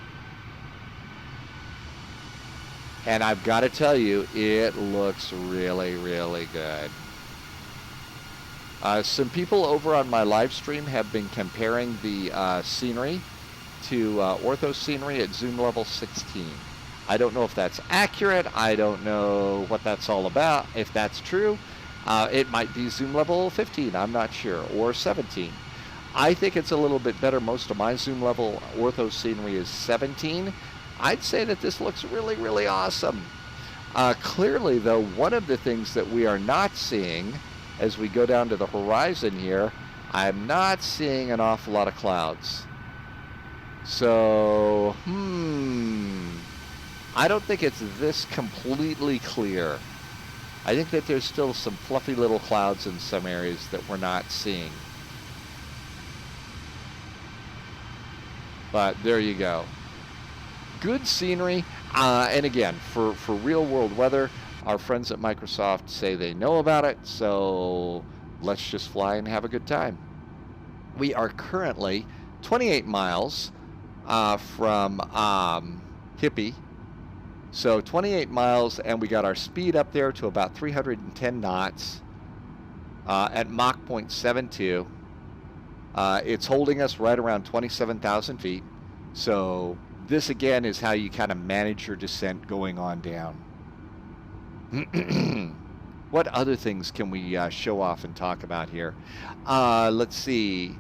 And I've got to tell you, it looks really, really good. Some people over on my live stream have been comparing the scenery to ortho scenery at zoom level 16. I don't know if that's accurate. I don't know what that's all about. If that's true, it might be zoom level 15. I'm not sure. Or 17. I think it's a little bit better. Most of my zoom level ortho scenery is 17. I'd say that this looks really, really awesome. Clearly, though, one of the things that we are not seeing as we go down to the horizon here, I'm not seeing an awful lot of clouds. So, I don't think it's this completely clear. I think that there's still some fluffy little clouds in some areas that we're not seeing. But there you go. Good scenery, and again, for real world weather, our friends at Microsoft say they know about it, so let's just fly and have a good time. We are currently 28 miles from Hippie, so 28 miles, and we got our speed up there to about 310 knots at Mach 0.72. It's holding us right around 27,000 feet, so this, again, is how you kind of manage your descent going on down. What other things can we show off and talk about here? Let's see.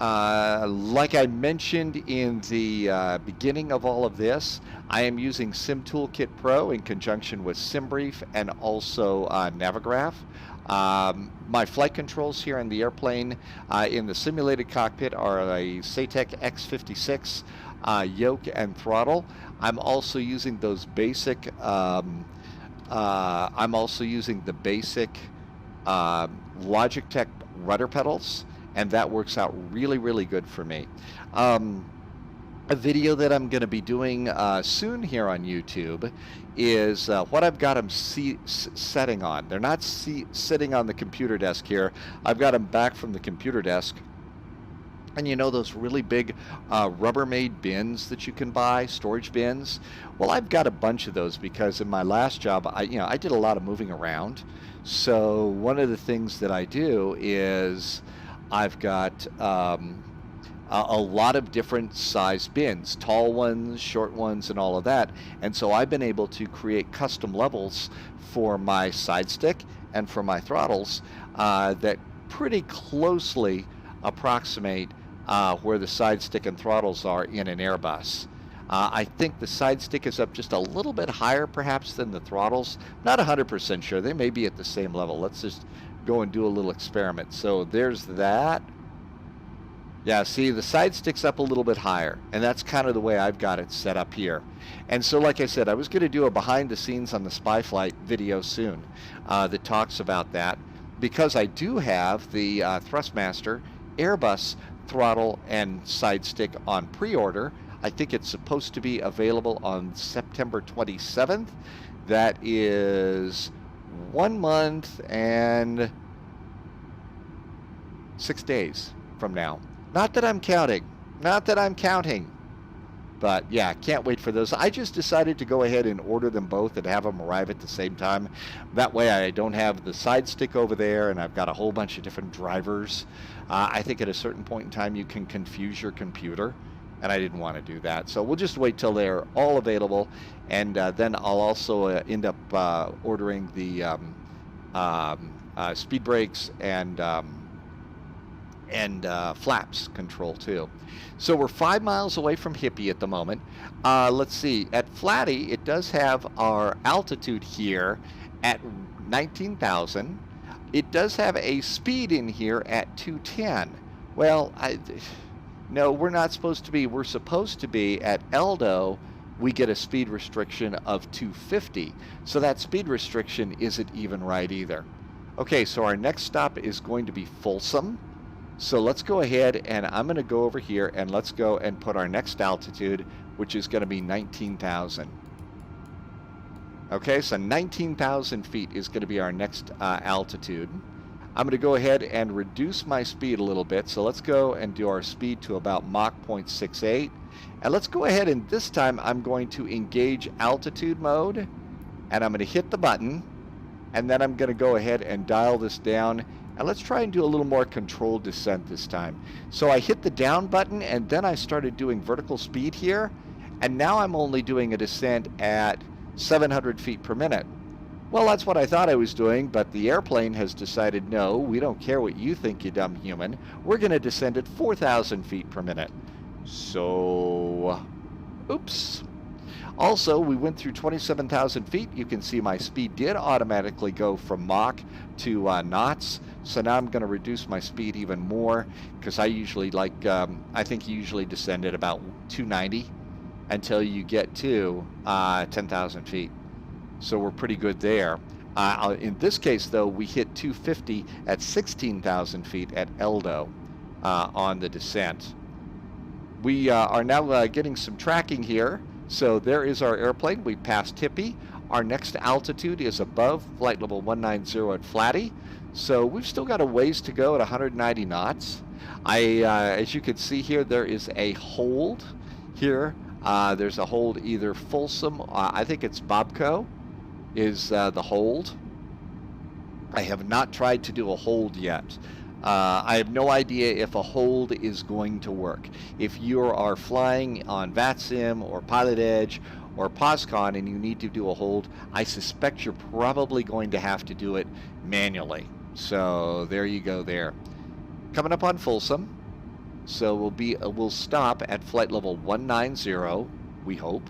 Like I mentioned in the beginning of all of this, I am using SimToolkitPro in conjunction with SimBrief and also Navigraph. My flight controls here in the airplane in the simulated cockpit are a Saitek X56, Yoke, and Throttle. I'm also using those basic Logictec rudder pedals, and that works out really, really good for me. A video that I'm going to be doing soon here on YouTube is what I've got them setting on. They're not sitting on the computer desk here. I've got them back from the computer desk. And you know those really big Rubbermaid bins that you can buy, storage bins? Well, I've got a bunch of those because in my last job, I did a lot of moving around. So one of the things that I do is I've got a lot of different size bins, tall ones, short ones, and all of that. And so I've been able to create custom levels for my side stick and for my throttles that pretty closely approximate where the side stick and throttles are in an Airbus. I think the side stick is up just a little bit higher perhaps than the throttles. Not 100% sure. They may be at the same level. Let's just go and do a little experiment. So there's that. Yeah, see, the side stick's up a little bit higher, and that's kind of the way I've got it set up here. And so, like I said, I was going to do a behind-the-scenes on the spy flight video soon that talks about that, because I do have the Thrustmaster Airbus throttle and side stick on pre-order. I think it's supposed to be available on September 27th. That is 1 month and 6 days from now. Not that I'm counting. Not that I'm counting. But yeah, can't wait for those. I just decided to go ahead and order them both and have them arrive at the same time. That way I don't have the side stick over there and I've got a whole bunch of different drivers. I think at a certain point in time you can confuse your computer, and I didn't want to do that. So we'll just wait till they're all available, and then I'll also end up ordering the speed brakes and flaps control too. So we're 5 miles away from Hippie at the moment. Let's see, at Flatty it does have our altitude here at 19,000. It does have a speed in here at 210. Well, no, we're not supposed to be. We're supposed to be at Eldo. We get a speed restriction of 250. So that speed restriction isn't even right either. Okay, so our next stop is going to be Folsom. So let's go ahead, and I'm going to go over here and let's go and put our next altitude, which is going to be 19,000. Okay, so 19,000 feet is going to be our next altitude. I'm going to go ahead and reduce my speed a little bit. So let's go and do our speed to about Mach 0.68. And let's go ahead, and this time I'm going to engage altitude mode, and I'm going to hit the button, and then I'm going to go ahead and dial this down. And let's try and do a little more controlled descent this time. So I hit the down button, and then I started doing vertical speed here, and now I'm only doing a descent at 700 feet per minute. Well, that's what I thought I was doing, but the airplane has decided, no, we don't care what you think, you dumb human. We're going to descend at 4,000 feet per minute. So, oops. Also, we went through 27,000 feet. You can see my speed did automatically go from Mach to knots. So now I'm going to reduce my speed even more, because I usually I think you usually descend at about 290 until you get to 10,000 feet. So we're pretty good there. In this case, though, we hit 250 at 16,000 feet at Eldo on the descent. We are now getting some tracking here. So there is our airplane. We passed Hippie. Our next altitude is above flight level 190 at Flatty. So we've still got a ways to go at 190 knots. As you can see here, there is a hold here. There's a hold either Folsom, I think it's Bobco is the hold. I have not tried to do a hold yet. I have no idea if a hold is going to work. If you are flying on VATSIM or Pilot Edge or POSCON and you need to do a hold, I suspect you're probably going to have to do it manually. So there you go there. Coming up on Folsom. So we'll stop at flight level 190, we hope.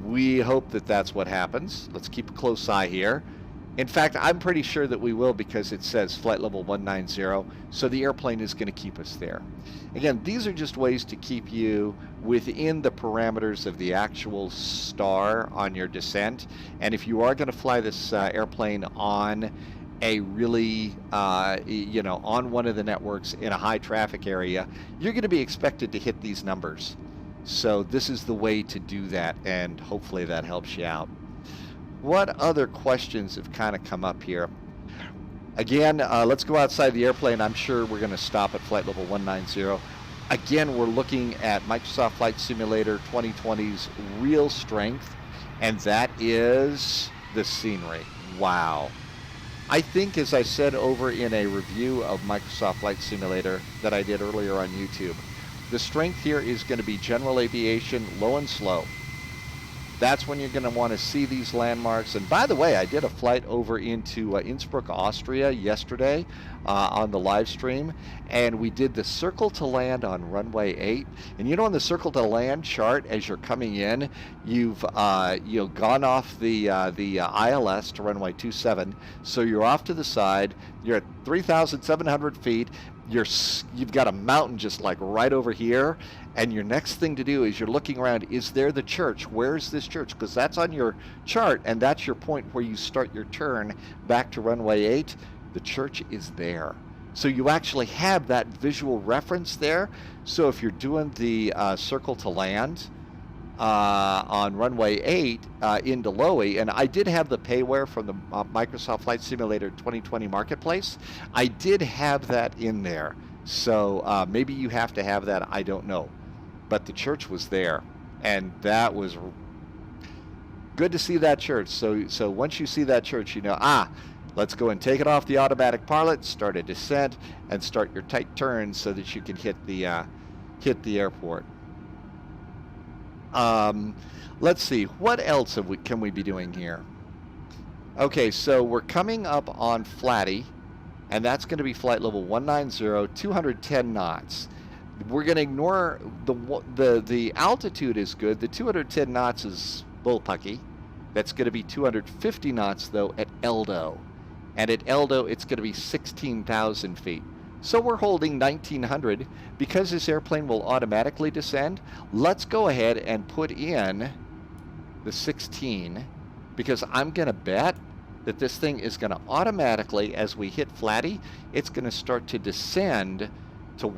We hope that that's what happens. Let's keep a close eye here. In fact, I'm pretty sure that we will, because it says flight level 190, so the airplane is going to keep us there. Again, these are just ways to keep you within the parameters of the actual star on your descent. And if you are going to fly this airplane on a really, on one of the networks in a high traffic area, you're going to be expected to hit these numbers. So this is the way to do that, and hopefully that helps you out. What other questions have kind of come up here? Again, let's go outside the airplane. I'm sure we're going to stop at flight level 190. Again, we're looking at Microsoft Flight Simulator 2020's real strength, and that is the scenery. Wow. I think, as I said over in a review of Microsoft Flight Simulator that I did earlier on YouTube, the strength here is going to be general aviation, low and slow. That's when you're going to want to see these landmarks. And by the way, I did a flight over into Innsbruck, Austria yesterday on the live stream, and we did the circle to land on runway 8. And you know, on the circle to land chart, as you're coming in, you've gone off the ILS to runway 27, so you're off to the side. You're at 3,700 feet. You've got a mountain just like right over here, and your next thing to do is you're looking around. Is there the church? Where's this church? Because that's on your chart, and that's your point where you start your turn back to runway 8. The church is there. So you actually have that visual reference there. So if you're doing the circle to land on runway 8 into Lowy, and I did have the payware from the Microsoft Flight Simulator 2020 Marketplace. I did have that in there. So maybe you have to have that, I don't know. But the church was there, and that was good to see that church. So once you see that church, you know, let's go and take it off the automatic pilot, start a descent, and start your tight turns so that you can hit the airport. Let's see, what else can we be doing here? Okay, so we're coming up on Flatty, and that's going to be flight level 190, 210 knots. We're going to ignore the altitude is good. The 210 knots is bullpucky. That's going to be 250 knots though at Eldo, and at Eldo it's going to be 16,000 feet. So we're holding 1900 because this airplane will automatically descend. Let's go ahead and put in the 16, because I'm going to bet that this thing is going to automatically, as we hit Flatty, it's going to start to descend to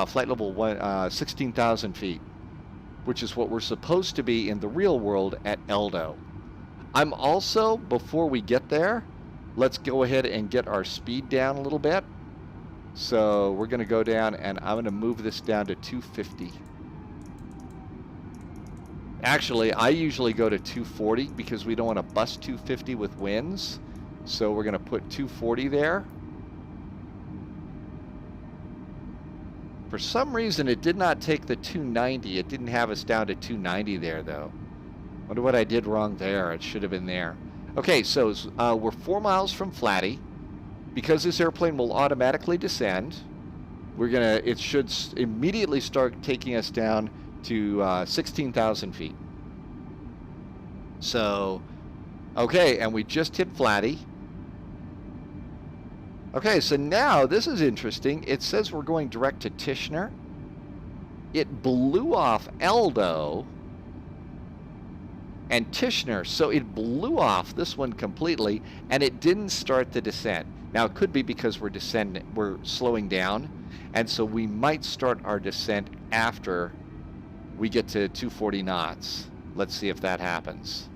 flight level 16,000 feet, which is what we're supposed to be in the real world at Eldo. I'm also, before we get there, let's go ahead and get our speed down a little bit. So we're going to go down, and I'm going to move this down to 250. Actually, I usually go to 240 because we don't want to bust 250 with winds. So we're going to put 240 there. For some reason, it did not take the 290. It didn't have us down to 290 there, though. Wonder what I did wrong there. It should have been there. Okay, so we're 4 miles from Flatty. Because this airplane will automatically descend, it should immediately start taking us down to 16,000 feet. So, okay, and we just hit Flatty. Okay, so now this is interesting. It says we're going direct to Tichenor. It blew off Eldo and Tichenor, so it blew off this one completely, and it didn't start the descent. Now, it could be because we're slowing down, and so we might start our descent after we get to 240 knots. Let's see if that happens.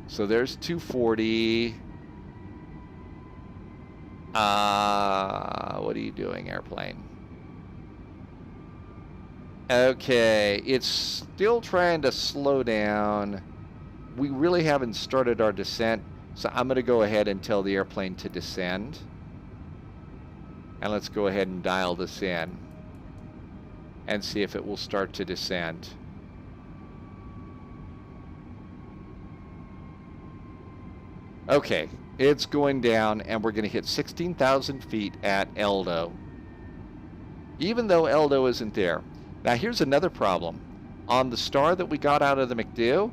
So there's 240. What are you doing, airplane? Okay, it's still trying to slow down. We really haven't started our descent, so I'm going to go ahead and tell the airplane to descend. And let's go ahead and dial this in and see if it will start to descend. Okay, it's going down, and we're going to hit 16,000 feet at Eldo, even though Eldo isn't there. Now, here's another problem. On the star that we got out of the McDo,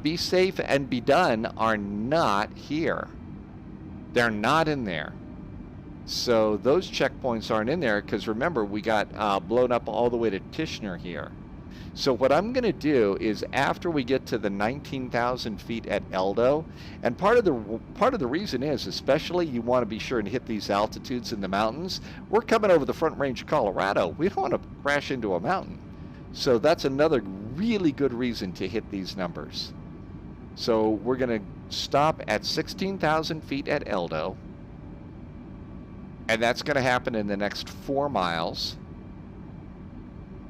Be Safe and Be Done are not here. They're not in there. So those checkpoints aren't in there because, remember, we got blown up all the way to Tichenor here. So what I'm going to do is, after we get to the 19,000 feet at Eldo, and part of the reason is, especially, you want to be sure and hit these altitudes in the mountains. We're coming over the Front Range of Colorado. We don't want to crash into a mountain. So that's another really good reason to hit these numbers. So we're going to stop at 16,000 feet at Eldo, and that's going to happen in the next 4 miles.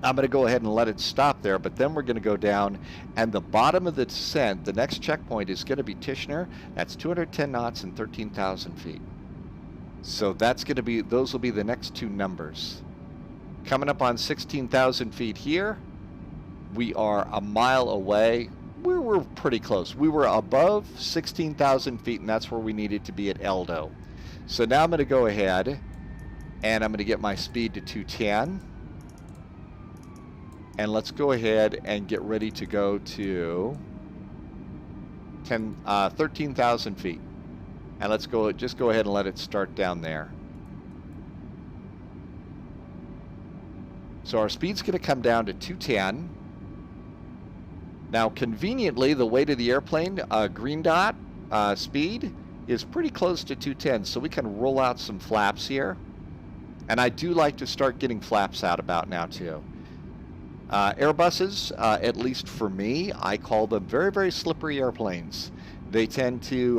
I'm going to go ahead and let it stop there, but then we're going to go down, and the bottom of the descent, the next checkpoint is going to be Tichenor. That's 210 knots and 13,000 feet. So that's going to be, those will be the next two numbers. Coming up on 16,000 feet here, we are a mile away. We're pretty close. We were above 16,000 feet, and that's where we needed to be at Eldo. So now I'm going to go ahead, and I'm going to get my speed to 210. And let's go ahead and get ready to go to 13,000 feet. And let's go, just go ahead and let it start down there. So our speed's going to come down to 210. Now, conveniently, the weight of the airplane, green dot speed, is pretty close to 210, so we can roll out some flaps here. And I do like to start getting flaps out about now, too. Airbuses, at least for me, I call them very, very slippery airplanes. They tend to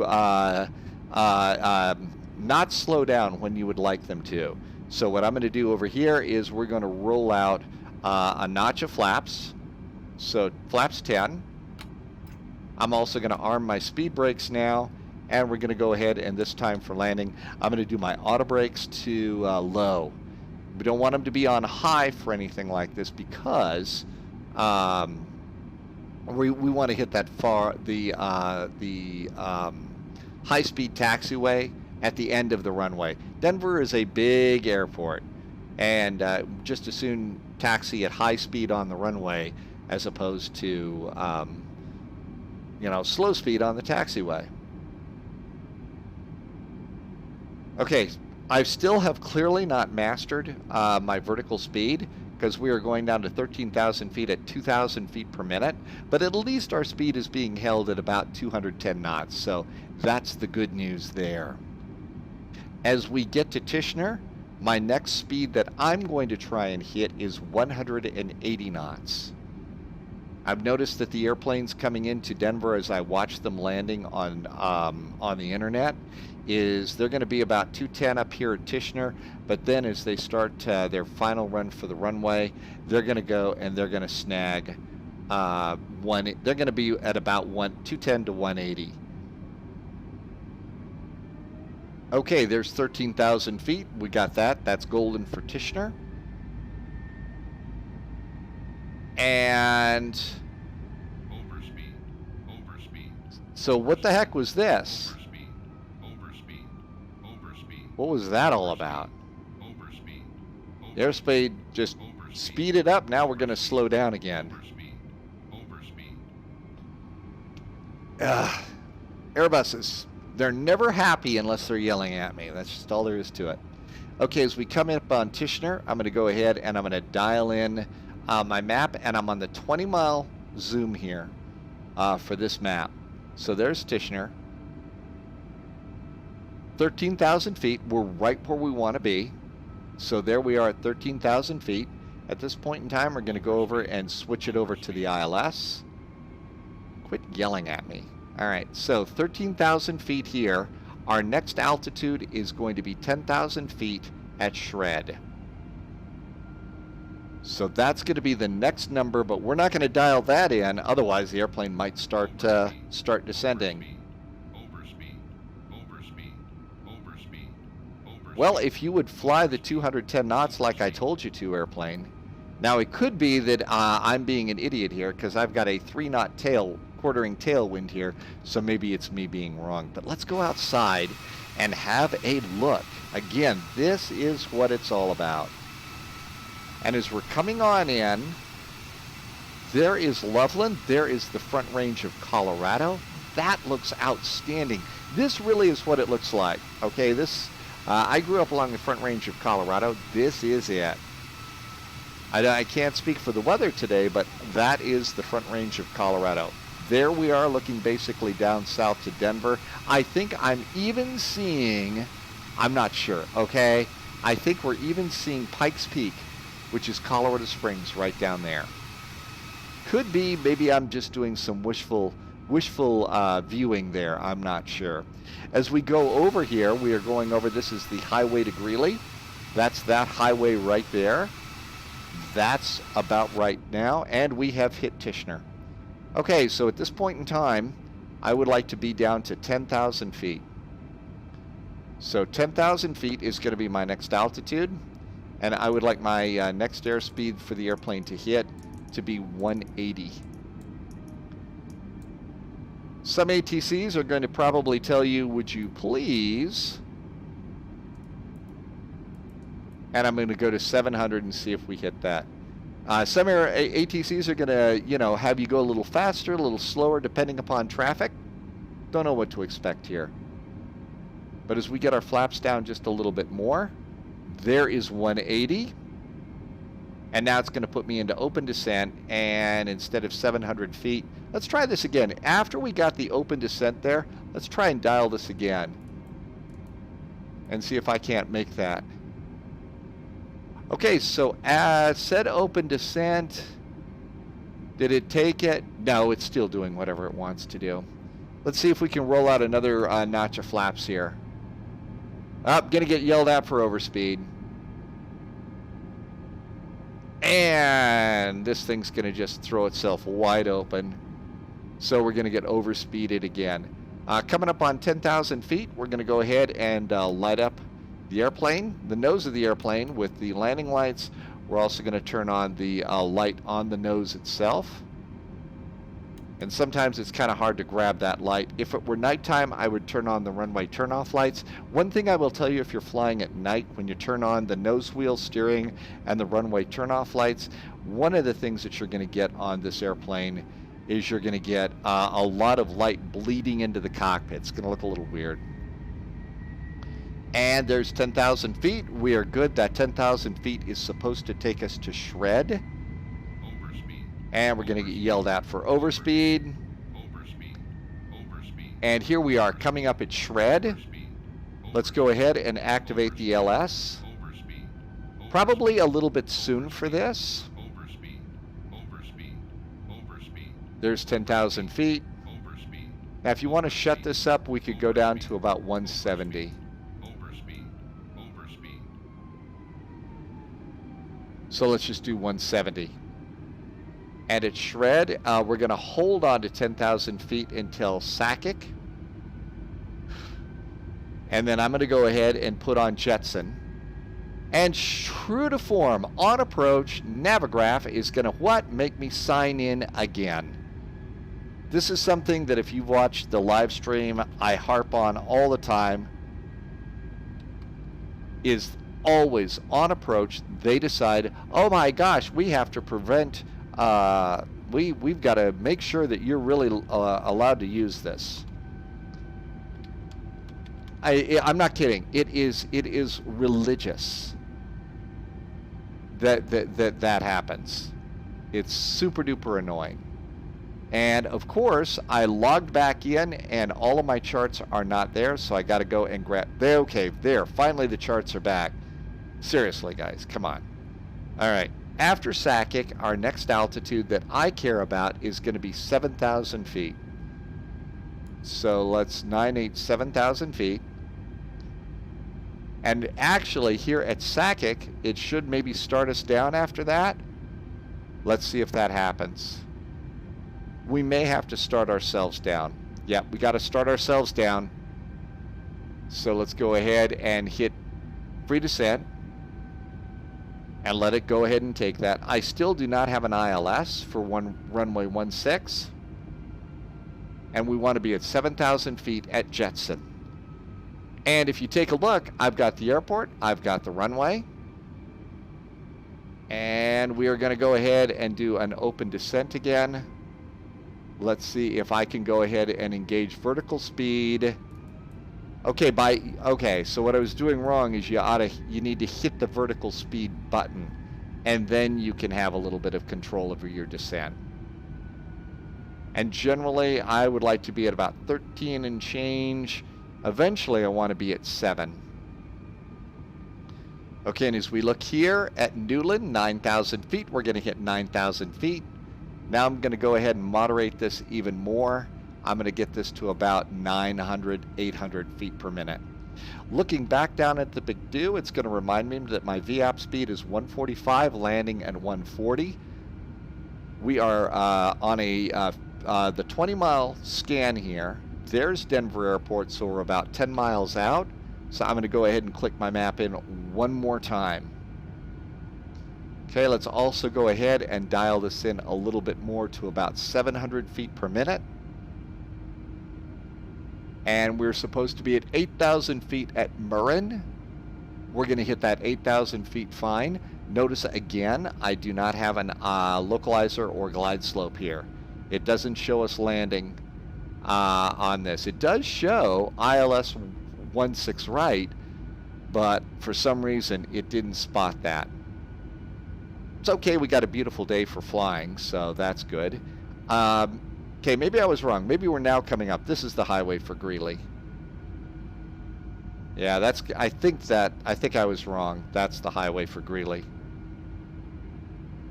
not slow down when you would like them to. So what I'm going to do over here is we're going to roll out a notch of flaps. So flaps 10. I'm also going to arm my speed brakes now, and we're going to go ahead, and this time for landing, I'm going to do my auto brakes to low. We don't want them to be on high for anything like this because we want to hit that high-speed taxiway at the end of the runway. Denver is a big airport, and just as soon taxi at high speed on the runway as opposed to slow speed on the taxiway. Okay, I still have clearly not mastered my vertical speed because we are going down to 13,000 feet at 2,000 feet per minute, but at least our speed is being held at about 210 knots, so that's the good news there. As we get to Tichenor, my next speed that I'm going to try and hit is 180 knots. I've noticed that the airplanes coming into Denver as I watch them landing on the internet is they're going to be about 210 up here at Tichenor, but then as they start their final run for the runway, they're going to go and they're going to snag they're going to be at about 210 to 180. Okay, there's 13,000 feet. We got that. That's golden for Tichenor. And overspeed. So what the heck was this? Overspeed. What was that all about? Overspeed. The airspeed just speeded up. Now we're going to slow down again. Overspeed. Airbuses. They're never happy unless they're yelling at me. That's just all there is to it. Okay, as we come up on Tichenor, I'm going to go ahead and I'm going to dial in my map, and I'm on the 20-mile zoom here for this map. So there's Tichenor. 13,000 feet. We're right where we want to be. So there we are at 13,000 feet. At this point in time, we're going to go over and switch it over to the ILS. Quit yelling at me. All right, so 13,000 feet here. Our next altitude is going to be 10,000 feet at Shred. So that's going to be the next number, but we're not going to dial that in. Otherwise, the airplane might start descending. Well, if you would fly the 210 knots like I told you to, airplane. Now, it could be that I'm being an idiot here because I've got a 3-knot quartering tailwind here, so maybe it's me being wrong. But let's go outside and have a look. Again, this is what it's all about. And as we're coming on in, there is Loveland. There is the Front Range of Colorado. That looks outstanding. This really is what it looks like. Okay, I grew up along the Front Range of Colorado. This is it. I can't speak for the weather today, but that is the Front Range of Colorado. There we are looking basically down south to Denver. I think I'm even seeing, I'm not sure, okay? I think we're even seeing Pikes Peak, which is Colorado Springs right down there. Could be, maybe I'm just doing some wishful viewing there. I'm not sure. As we go over here, we are going over, this is the highway to Greeley. That's that highway right there. That's about right now, and we have hit Tishner. Okay, so at this point in time, I would like to be down to 10,000 feet. So 10,000 feet is going to be my next altitude, and I would like my next airspeed for the airplane to hit to be 180. Some ATCs are going to probably tell you, would you please? And I'm going to go to 700 and see if we hit that. Some ATCs are going to, you know, have you go a little faster, a little slower, depending upon traffic. Don't know what to expect here. But as we get our flaps down just a little bit more, there is 180. And now it's going to put me into open descent, and instead of 700 feet, let's try this again. After we got the open descent there, let's try and dial this again and see if I can't make that. Okay, so said open descent, did it take it? No, it's still doing whatever it wants to do. Let's see if we can roll out another notch of flaps here. Gonna get yelled at for overspeed. And this thing's going to just throw itself wide open. So we're going to get overspeeded again. Coming up on 10,000 feet, we're going to go ahead and light up the airplane, the nose of the airplane with the landing lights. We're also going to turn on the light on the nose itself. And sometimes it's kind of hard to grab that light. If it were nighttime, I would turn on the runway turn-off lights. One thing I will tell you, if you're flying at night, when you turn on the nose wheel steering and the runway turn-off lights, one of the things that you're going to get on this airplane is you're going to get a lot of light bleeding into the cockpit. It's going to look a little weird. And there's 10,000 feet. We are good. That 10,000 feet is supposed to take us to shred. And we're going to get yelled at for overspeed. And here we are coming up at shred. Let's go ahead and activate the LS. Probably a little bit soon for this. There's 10,000 feet. Now if you want to shut this up, we could go down to about 170. So let's just do 170. And at shred, we're going to hold on to 10,000 feet until Saitek. And then I'm going to go ahead and put on Jetson. And true to form, on approach, Navigraph is going to what? Make me sign in again. This is something that if you've watched the live stream, I harp on all the time. Is always on approach, they decide, oh my gosh, we have to prevent... we've got to make sure that you're really allowed to use this. I'm not kidding. It is religious that happens. It's super duper annoying. And of course, I logged back in, and all of my charts are not there. So I got to go and grab. Okay, there. Finally, the charts are back. Seriously, guys, come on. All right. After Saitek, our next altitude that I care about is going to be 7,000 feet. So let's 98 7,000 feet. And actually here at Saitek, it should maybe start us down after that. Let's see if that happens. We may have to start ourselves down. Yeah, we got to start ourselves down. So let's go ahead and hit free descent. And let it go ahead and take that. I still do not have an ILS for runway 16. And we want to be at 7,000 feet at Jetson. And if you take a look, I've got the airport, I've got the runway. And we are going to go ahead and do an open descent again. Let's see if I can go ahead and engage vertical speed. Okay, so what I was doing wrong is you need to hit the vertical speed button, and then you can have a little bit of control over your descent. And generally, I would like to be at about 13 and change. Eventually, I want to be at 7. Okay, and as we look here at Newland, 9,000 feet, we're going to hit 9,000 feet. Now I'm going to go ahead and moderate this even more. I'm going to get this to about 900, 800 feet per minute. Looking back down at the big do, it's going to remind me that my VAP speed is 145, landing at 140. We are on the 20-mile scan here. There's Denver Airport, so we're about 10 miles out. So I'm going to go ahead and click my map in one more time. Okay, let's also go ahead and dial this in a little bit more to about 700 feet per minute. And we're supposed to be at 8,000 feet at Marin. We're going to hit that 8,000 feet fine. Notice again, I do not have an localizer or glide slope here. It doesn't show us landing on this. It does show ILS 16 right, but for some reason it didn't spot that. It's okay, we got a beautiful day for flying, so that's good. Okay, maybe I was wrong. Maybe we're now coming up. This is the highway for Greeley. Yeah, I think I was wrong. That's the highway for Greeley.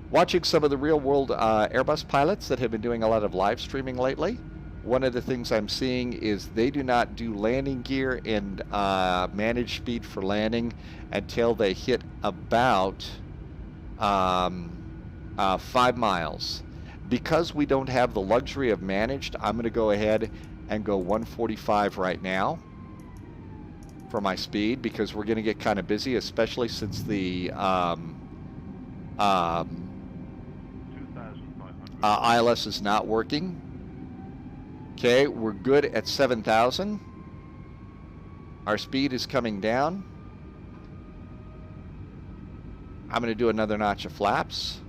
Watching some of the real-world Airbus pilots that have been doing a lot of live streaming lately, one of the things I'm seeing is they do not do landing gear and manage speed for landing until they hit about 5 miles. Because we don't have the luxury of managed, I'm going to go ahead and go 145 right now for my speed, because we're going to get kind of busy, especially since the ILS is not working. Okay, we're good at 7,000. Our speed is coming down. I'm going to do another notch of flaps.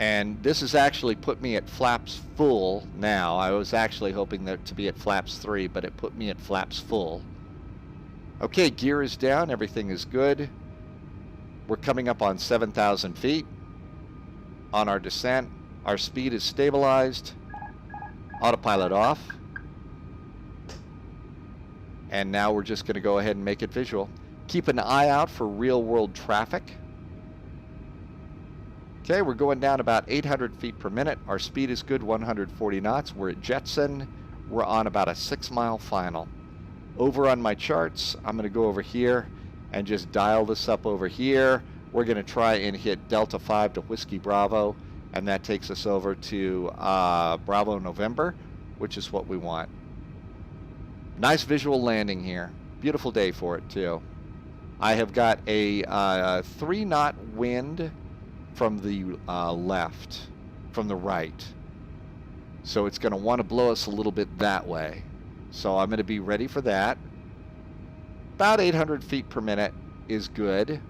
And this has actually put me at flaps full now. I was actually hoping that to be at flaps 3, but it put me at flaps full. Okay, gear is down. Everything is good. We're coming up on 7,000 feet on our descent. Our speed is stabilized. Autopilot off. And now we're just going to go ahead and make it visual. Keep an eye out for real-world traffic. Okay, we're going down about 800 feet per minute. Our speed is good, 140 knots. We're at Jetson. We're on about a 6-mile final. Over on my charts, I'm going to go over here and just dial this up over here. We're going to try and hit Delta 5 to Whiskey Bravo, and that takes us over to Bravo November, which is what we want. Nice visual landing here. Beautiful day for it, too. I have got a 3-knot wind from the left, from the right. So it's going to want to blow us a little bit that way. So I'm going to be ready for that. About 800 feet per minute is good.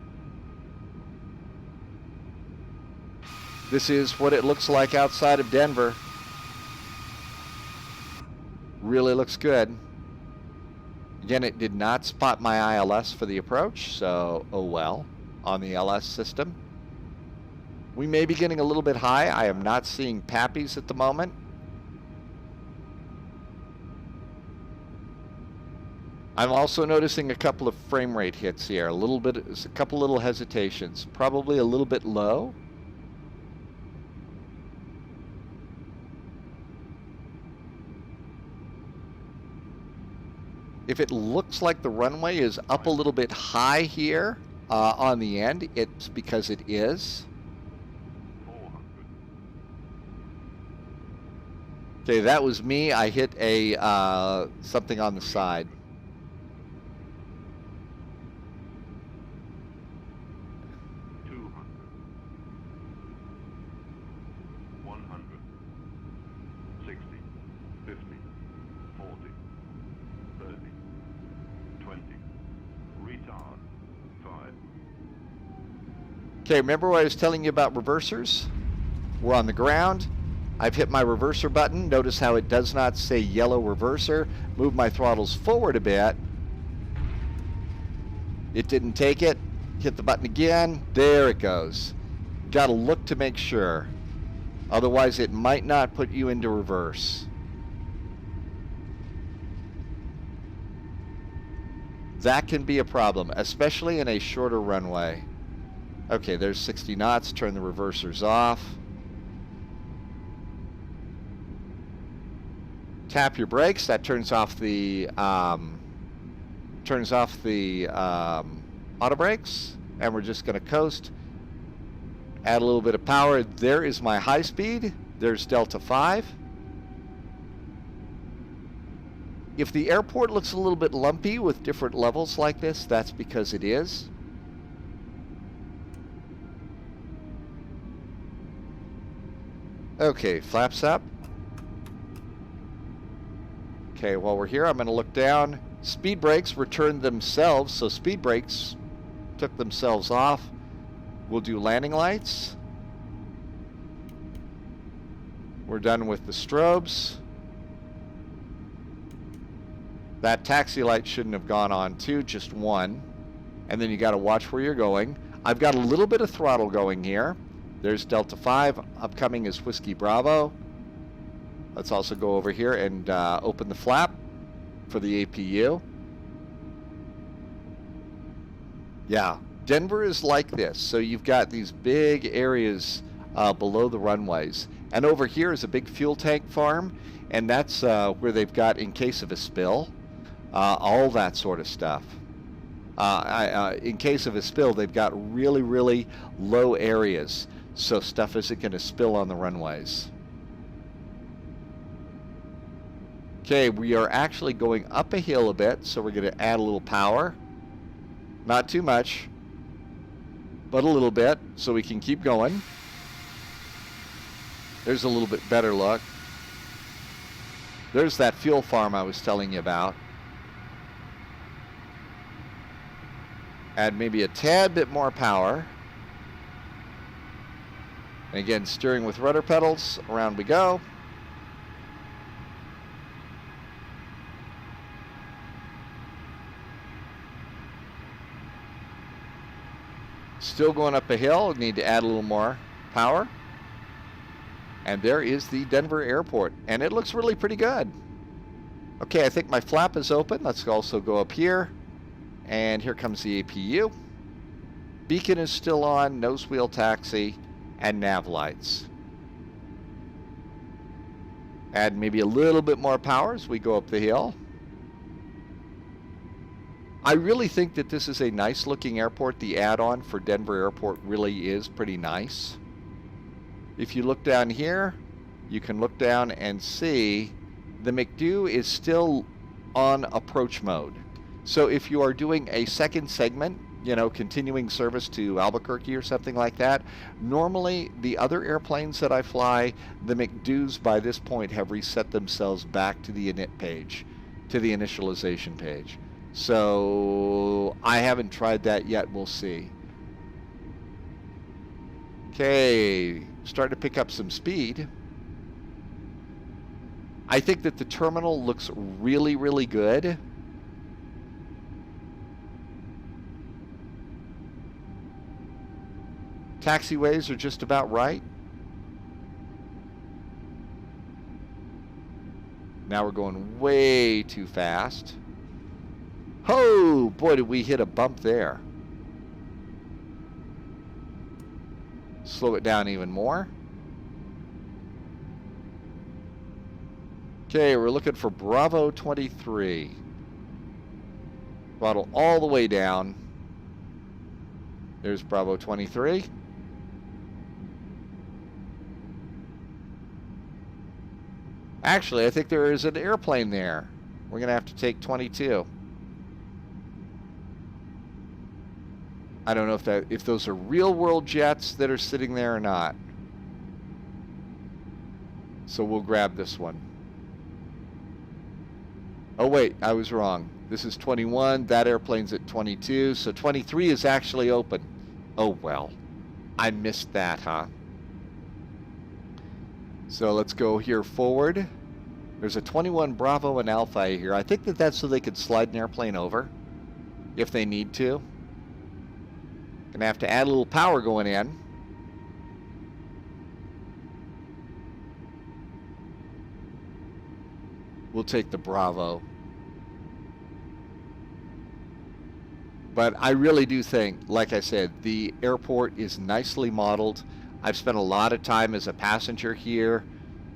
This is what it looks like outside of Denver. Really looks good. Again, it did not spot my ILS for the approach, so oh well, on the LS system. We may be getting a little bit high. I am not seeing pappies at the moment. I'm also noticing a couple of frame rate hits here. A couple little hesitations. Probably a little bit low. If it looks like the runway is up a little bit high here on the end, it's because it is. Okay, that was me. I hit a something on the side. Okay, remember what I was telling you about reversers? We're on the ground. I've hit my reverser button. Notice how it does not say yellow reverser. Move my throttles forward a bit. It didn't take it. Hit the button again. There it goes. Got to look to make sure. Otherwise, it might not put you into reverse. That can be a problem, especially in a shorter runway. Okay, there's 60 knots. Turn the reversers off. Tap your brakes. That turns off the auto brakes, and we're just going to coast. Add a little bit of power. There is my high speed. There's Delta 5. If the airport looks a little bit lumpy with different levels like this, that's because it is. Okay, flaps up. Okay, while we're here, I'm going to look down. Speed brakes returned themselves, so speed brakes took themselves off. We'll do landing lights. We're done with the strobes. That taxi light shouldn't have gone on too, just one. And then you got to watch where you're going. I've got a little bit of throttle going here. There's Delta 5. Upcoming is Whiskey Bravo. Let's also go over here and open the flap for the APU. Yeah, Denver is like this. So you've got these big areas below the runways. And over here is a big fuel tank farm. And that's where they've got, in case of a spill, all that sort of stuff. In case of a spill, they've got really, really low areas. So stuff isn't going to spill on the runways. Okay, we are actually going up a hill a bit, so we're going to add a little power. Not too much, but a little bit, so we can keep going. There's a little bit better look. There's that fuel farm I was telling you about. Add maybe a tad bit more power. And again, steering with rudder pedals. Around we go. Still going up a hill. Need to add a little more power. And there is the Denver airport. And it looks really pretty good. Okay, I think my flap is open. Let's also go up here. And here comes the APU. Beacon is still on. Nose wheel taxi. And nav lights. Add maybe a little bit more power as we go up the hill. I really think that this is a nice looking airport. The add-on for Denver Airport really is pretty nice. If you look down here, you can look down and see the McDo is still on approach mode. So if you are doing a second segment, you know, continuing service to Albuquerque or something like that, normally the other airplanes that I fly, the McDo's by this point have reset themselves back to the init page, to the initialization page. So I haven't tried that yet. We'll see. Okay, starting to pick up some speed. I think that the terminal looks really, really good. Taxiways are just about right. Now we're going way too fast. Oh, boy, did we hit a bump there. Slow it down even more. Okay, we're looking for Bravo 23. Throttle all the way down. There's Bravo 23. Actually, I think there is an airplane there. We're going to have to take 22. I don't know if those are real world jets that are sitting there or not. So we'll grab this one. Oh wait, I was wrong. This is 21. That airplane's at 22. So 23 is actually open. Oh well. I missed that, huh? So let's go here forward. There's a 21 Bravo and Alpha here. I think that that's so they could slide an airplane over if they need to. Gonna have to add a little power going in. We'll take the Bravo. But I really do think, like I said, the airport is nicely modeled. I've spent a lot of time as a passenger here.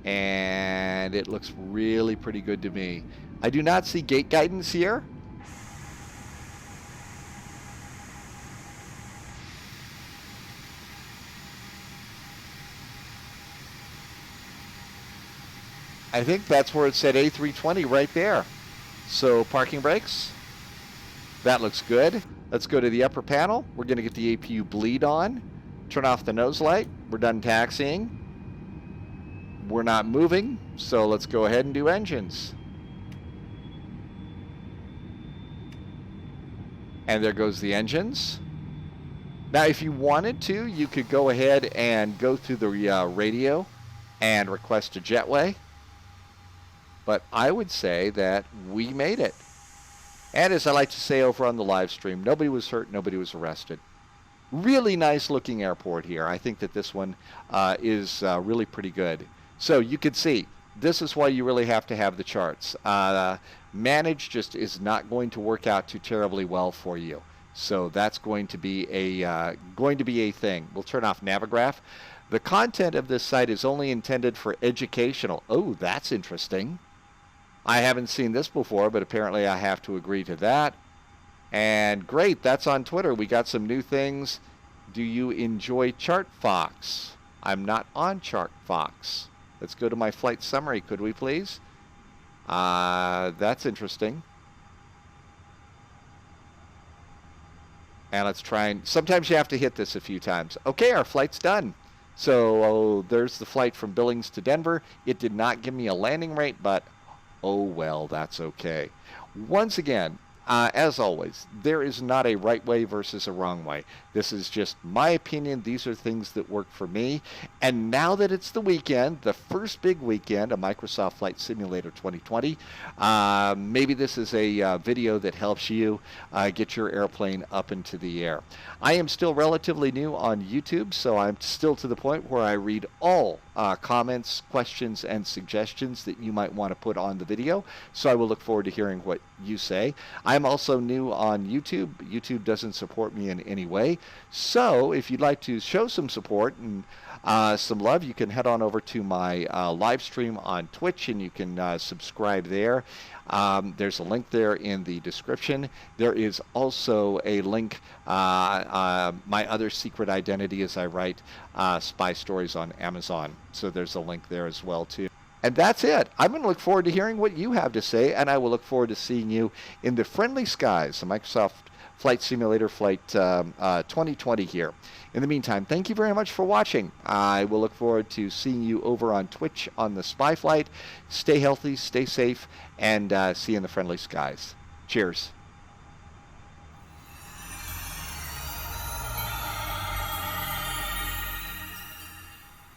and it looks really pretty good to me. I do not see gate guidance here. I think that's where it said A320 right there. So parking brakes, that looks good. Let's go to the upper panel. We're going to get the Apu Bleed on. Turn off the nose light. We're done taxiing. We're not moving, so let's go ahead and do engines. And there goes the engines. Now, if you wanted to, you could go ahead and go through the radio and request a jetway. But I would say that we made it. And as I like to say over on the live stream, nobody was hurt, nobody was arrested. Really nice looking airport here. I think that this one is really pretty good. So you can see, this is why you really have to have the charts. Manage just is not going to work out too terribly well for you. So that's going to be a thing. We'll turn off Navigraph. The content of this site is only intended for educational. Oh, that's interesting. I haven't seen this before, but apparently I have to agree to that. And great, that's on Twitter. We got some new things. Do you enjoy ChartFox? I'm not on ChartFox. Let's go to my flight summary, could we please? That's interesting. And let's try and, sometimes you have to hit this a few times. Okay, our flight's done. So there's the flight from Billings to Denver. It did not give me a landing rate, but oh well, that's okay. Once again, as always, there is not a right way versus a wrong way. This is just my opinion. These are things that work for me. And now that it's the weekend, the first big weekend of Microsoft Flight Simulator 2020, maybe this is a video that helps you get your airplane up into the air. I am still relatively new on YouTube, so I'm still to the point where I read all comments, questions, and suggestions that you might want to put on the video. So I will look forward to hearing what you say. I'm also new on YouTube. YouTube doesn't support me in any way. So if you'd like to show some support and some love, you can head on over to my live stream on Twitch, and you can subscribe there. There's a link there in the description. There is also a link, my other secret identity as I write spy stories on Amazon. So there's a link there as well too. And that's it. I'm going to look forward to hearing what you have to say, and I will look forward to seeing you in the friendly skies of Microsoft Flight Simulator Flight 2020 here. In the meantime, thank you very much for watching. I will look forward to seeing you over on Twitch on the Spy Flight. Stay healthy, stay safe, and see you in the friendly skies. Cheers.